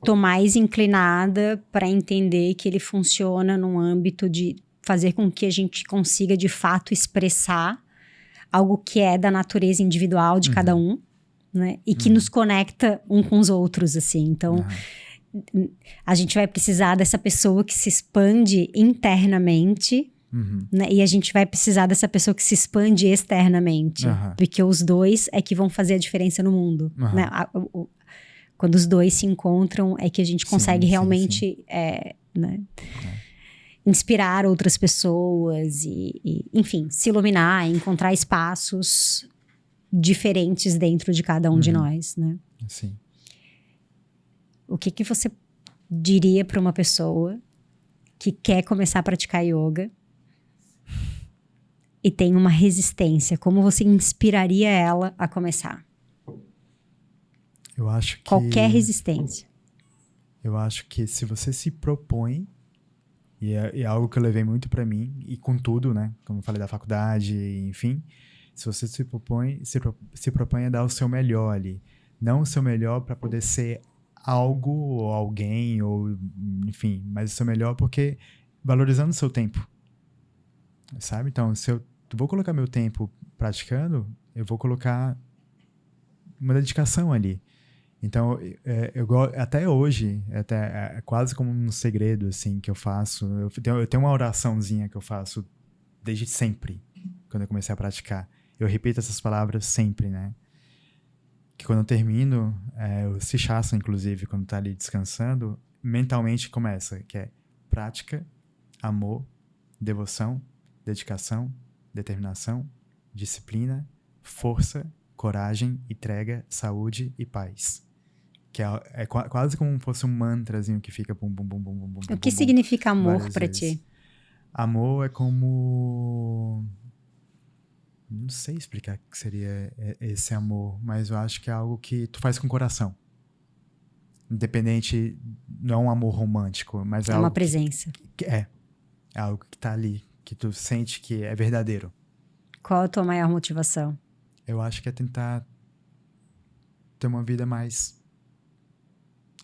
tô mais inclinada para entender que ele funciona num âmbito de fazer com que a gente consiga, de fato, expressar algo que é da natureza individual de cada um, né? E que nos conecta um com os outros, assim. Então, a gente vai precisar dessa pessoa que se expande internamente, né? E a gente vai precisar dessa pessoa que se expande externamente. Porque os dois é que vão fazer a diferença no mundo, né? Quando os dois se encontram, é que a gente consegue realmente, né? Inspirar outras pessoas e, enfim, se iluminar, encontrar espaços diferentes dentro de cada um de nós, né?
Sim.
O que você diria para uma pessoa que quer começar a praticar yoga e tem uma resistência? Como você inspiraria ela a começar?
Eu acho que...
Qualquer resistência.
Eu acho que se você se propõe, e é algo que eu levei muito pra mim, e com tudo, né? Como eu falei da faculdade, enfim. Se você se propõe a dar o seu melhor ali. Não o seu melhor pra poder ser algo, ou alguém, ou enfim. Mas o seu melhor porque valorizando o seu tempo. Sabe? Então, se eu vou colocar meu tempo praticando, eu vou colocar uma dedicação ali. Então, até hoje, é quase como um segredo, assim, que eu faço. Eu tenho uma oraçãozinha que eu faço desde sempre, quando eu comecei a praticar. Eu repito essas palavras sempre, né? Que quando eu termino, o Sichasana, inclusive, quando tá ali descansando, mentalmente começa, que é prática, amor, devoção, dedicação, determinação, disciplina, força, coragem, entrega, saúde e paz. Que é quase como se fosse um mantrazinho que fica bum, bum, bum, bum, bum, bum.
O que significa amor pra ti?
Amor é como... Não sei explicar o que seria esse amor, mas eu acho que é algo que tu faz com o coração. Independente, não é um amor romântico, mas é algo
uma presença.
É algo que tá ali, que tu sente que é verdadeiro.
Qual a tua maior motivação?
Eu acho que é tentar ter uma vida mais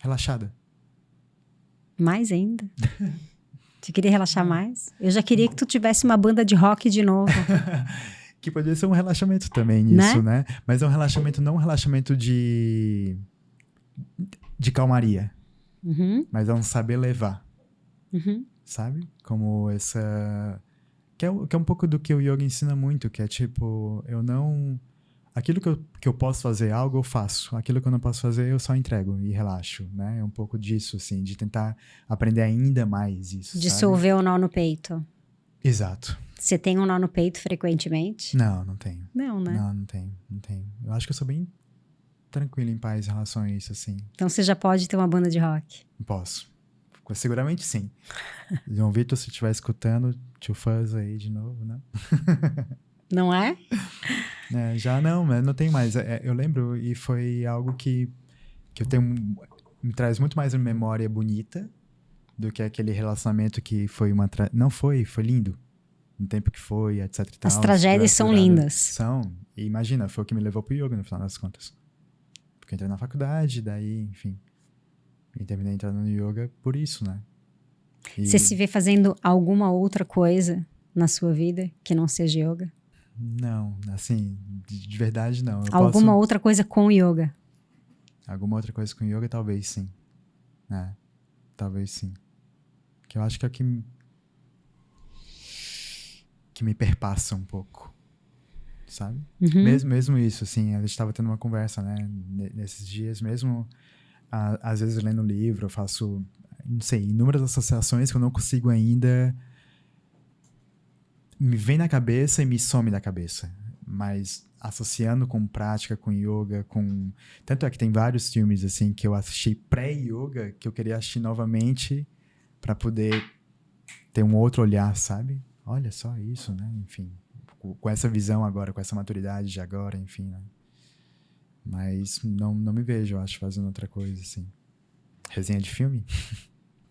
relaxada.
Mais ainda? Tu queria relaxar mais? Eu já queria que tu tivesse uma banda de rock de novo.
Que poderia ser um relaxamento também nisso, né? Mas é um relaxamento, não um relaxamento de calmaria. Mas é um saber levar. Sabe? Como essa... Que é um pouco do que o yoga ensina muito, que é tipo, eu não... Aquilo que eu posso fazer algo, eu faço. Aquilo que eu não posso fazer, eu só entrego e relaxo, né? É um pouco disso, assim, de tentar aprender ainda mais isso,
Dissolver o nó no peito.
Exato.
Você tem um nó no peito frequentemente?
Não tenho.
Não, né?
Não tenho. Eu acho que eu sou bem tranquilo, em paz em relação a isso, assim.
Então você já pode ter uma banda de rock?
Posso. Seguramente sim. João Vitor, se estiver escutando, tio Fuzz aí de novo, né?
Não é?
Já não tenho mais. Eu lembro, e foi algo que eu tenho, me traz muito mais uma memória bonita do que aquele relacionamento que foi não foi lindo. No tempo que foi, etc e tal.
As tragédias são lindas.
São. E imagina, foi o que me levou pro yoga no final das contas. Porque eu entrei na faculdade, daí, enfim. E terminei entrando no yoga por isso, né?
Você se vê fazendo alguma outra coisa na sua vida que não seja yoga?
Não, assim, de verdade não.
Alguma outra coisa com yoga?
Alguma outra coisa com yoga, talvez sim. Talvez sim. Que eu acho que é o que me perpassa um pouco, sabe? Mesmo isso, assim, a gente estava tendo uma conversa, né? Nesses dias, mesmo às vezes lendo um livro, eu faço, não sei, inúmeras associações que eu não consigo ainda... Me vem na cabeça e me some da cabeça. mas associando com prática, com yoga, com... Tanto é que tem vários filmes, assim, que eu assisti pré-yoga, que eu queria assistir novamente para poder ter um outro olhar, sabe? Olha só isso, né? Enfim, com essa visão agora, com essa maturidade de agora, enfim, né? Mas não me vejo, eu acho, fazendo outra coisa, assim. Resenha de filme?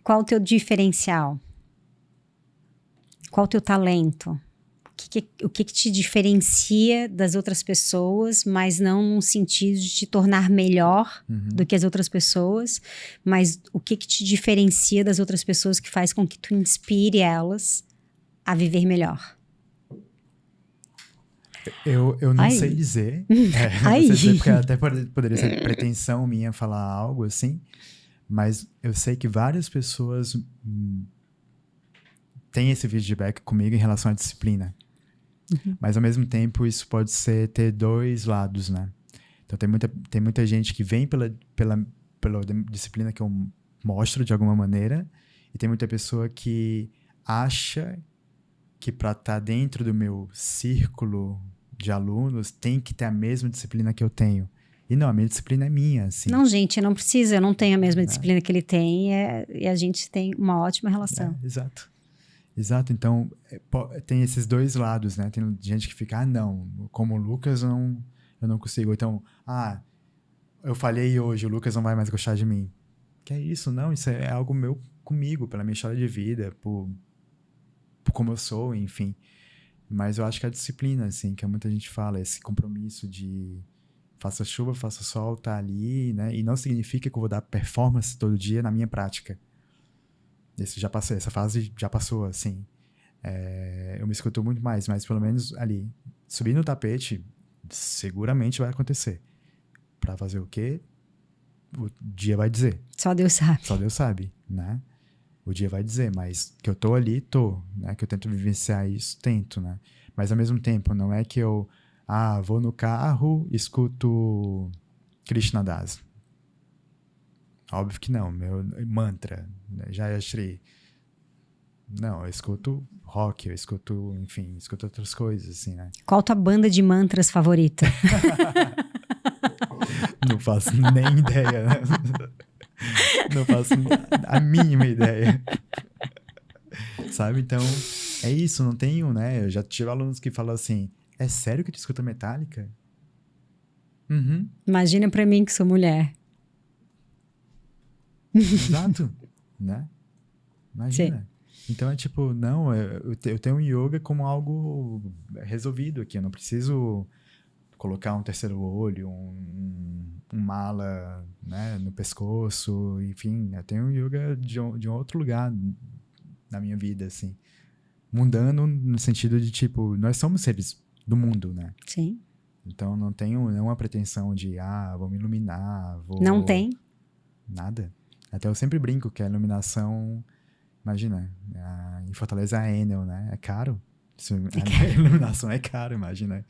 Qual o teu diferencial? Qual o teu talento? O que te diferencia das outras pessoas, mas não no sentido de te tornar melhor do que as outras pessoas, mas o que te diferencia das outras pessoas que faz com que tu inspire elas a viver melhor?
Eu não sei dizer. Não sei dizer, porque até poderia ser pretensão minha falar algo assim, mas eu sei que várias pessoas têm esse feedback comigo em relação à disciplina. Mas, ao mesmo tempo, isso pode ter dois lados, né? Então, tem muita gente que vem pela disciplina que eu mostro de alguma maneira, e tem muita pessoa que acha que para estar dentro do meu círculo de alunos tem que ter a mesma disciplina que eu tenho. E não, a minha disciplina é minha, assim.
Não, gente, não precisa, eu não tenho a mesma disciplina que ele tem, e a gente tem uma ótima relação.
Exato. Exato, então tem esses dois lados, né? Tem gente que fica, não, como o Lucas eu não consigo. Então, eu falhei hoje, o Lucas não vai mais gostar de mim. Que é isso? Não, isso é algo meu comigo, pela minha história de vida, por como eu sou, enfim. Mas eu acho que a disciplina, assim, que muita gente fala, esse compromisso de faça chuva, faça sol, tá ali, né? E não significa que eu vou dar performance todo dia na minha prática. Essa fase já passou, assim. Eu me escuto muito mais, mas pelo menos ali, subir no tapete, seguramente vai acontecer. Pra fazer o quê? O dia vai dizer.
Só Deus sabe.
Só Deus sabe, né? O dia vai dizer, mas que eu tô ali, tô, né? Que eu tento vivenciar isso, tento, né? Mas ao mesmo tempo, não é que eu, vou no carro, escuto Krishna Das. Óbvio que não, meu mantra, né? Jaya Shri. Não, eu escuto rock, eu escuto, enfim, escuto outras coisas, assim, né?
Qual tua banda de mantras favorita?
Não faço nem ideia, né? Não faço a mínima ideia. Sabe? Então, é isso, não tenho, né? Eu já tive alunos que falam assim, é sério que tu escuta Metallica?
Imagina pra mim que sou mulher.
Exato, né? Imagina.
Sim.
Então é tipo, não, eu tenho yoga como algo resolvido aqui, eu não preciso colocar um terceiro olho, um mala, né, no pescoço, enfim, eu tenho yoga de um outro lugar na minha vida, assim. Mundano no sentido de, tipo, nós somos seres do mundo, né?
Sim.
Então não tenho nenhuma pretensão de, vou me iluminar, vou...
Não tem?
Nada. Até eu sempre brinco que a iluminação, imagina, em Fortaleza a Enel, né? É caro. A iluminação é caro, imagina.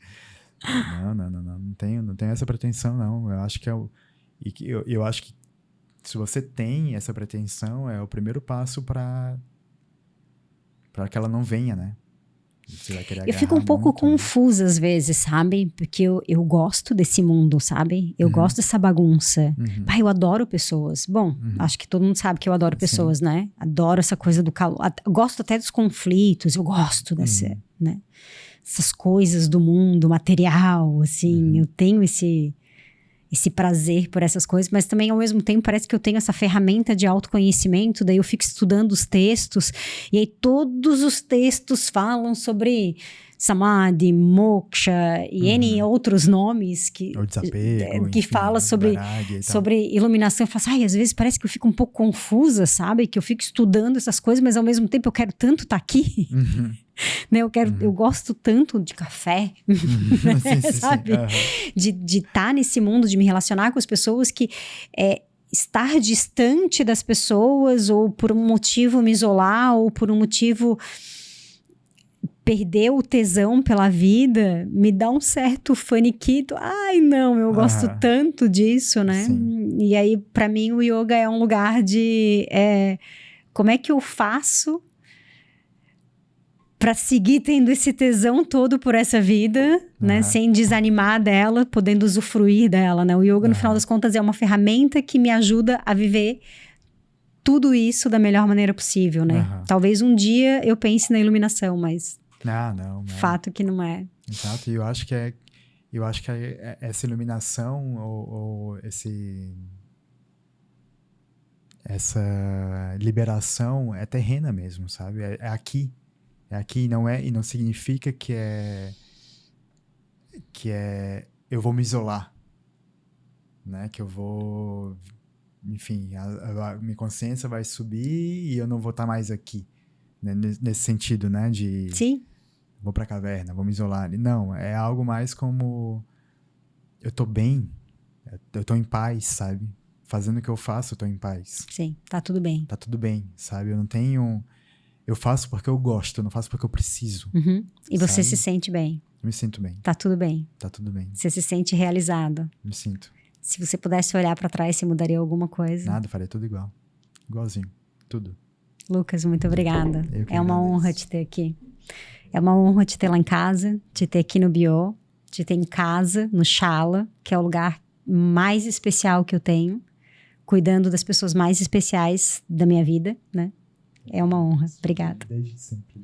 Não tenho essa pretensão, não. Eu acho que eu acho que se você tem essa pretensão, é o primeiro passo para que ela não venha, né? Você vai querer
Eu fico um pouco
muito,
confusa às vezes, sabe? Porque eu gosto desse mundo, sabe? Eu gosto dessa bagunça. Eu adoro pessoas. Bom, acho que todo mundo sabe que eu adoro pessoas, né? Adoro essa coisa do calor. Gosto até dos conflitos. Eu gosto dessa, né? Essas coisas do mundo material, assim. Eu tenho esse prazer por essas coisas, mas também ao mesmo tempo parece que eu tenho essa ferramenta de autoconhecimento, daí eu fico estudando os textos, e aí todos os textos falam sobre Samadhi, Moksha e N outros nomes
o desapego,
que
enfim,
fala sobre iluminação. Eu falo assim, às vezes parece que eu fico um pouco confusa, sabe? Que eu fico estudando essas coisas, mas ao mesmo tempo eu quero tanto estar aqui. Né? Eu gosto tanto de café, né? Sabe? De estar nesse mundo, de me relacionar com as pessoas, que estar distante das pessoas, ou por um motivo me isolar, ou por um motivo perder o tesão pela vida, me dá um certo faniquito. Ai, não, eu gosto tanto disso, né? Sim. E aí, pra mim, o yoga é um lugar de... como é que eu faço para seguir tendo esse tesão todo por essa vida, né? Sem desanimar dela, podendo usufruir dela, né? O yoga, no final das contas, é uma ferramenta que me ajuda a viver tudo isso da melhor maneira possível, né? Talvez um dia eu pense na iluminação, mas...
Não.
Fato que não é.
Exato, e eu acho que essa iluminação ou essa liberação é terrena mesmo, sabe? É aqui. É aqui, e não significa que eu vou me isolar, né? Que eu vou, enfim, a minha consciência vai subir e eu não vou estar mais aqui, né? Nesse sentido, né?
Sim.
Vou pra caverna, vou me isolar. Não, é algo mais como eu tô bem, eu tô em paz, sabe? Fazendo o que eu faço, eu tô em paz.
Sim, tá tudo bem.
Tá tudo bem, sabe? Eu não tenho... Eu faço porque eu gosto, eu não faço porque eu preciso.
E você se sente bem.
Eu me sinto bem.
Tá tudo bem.
Tá tudo bem.
Você se sente realizado.
Me sinto.
Se você pudesse olhar pra trás, você mudaria alguma coisa?
Nada, faria tudo igual. Igualzinho. Tudo.
Lucas, muito obrigada.
É
uma honra te ter aqui. É uma honra te ter lá em casa, te ter aqui no Bio, te ter em casa, no Shala, que é o lugar mais especial que eu tenho, cuidando das pessoas mais especiais da minha vida, né? É uma honra. Obrigada.
Desde sempre.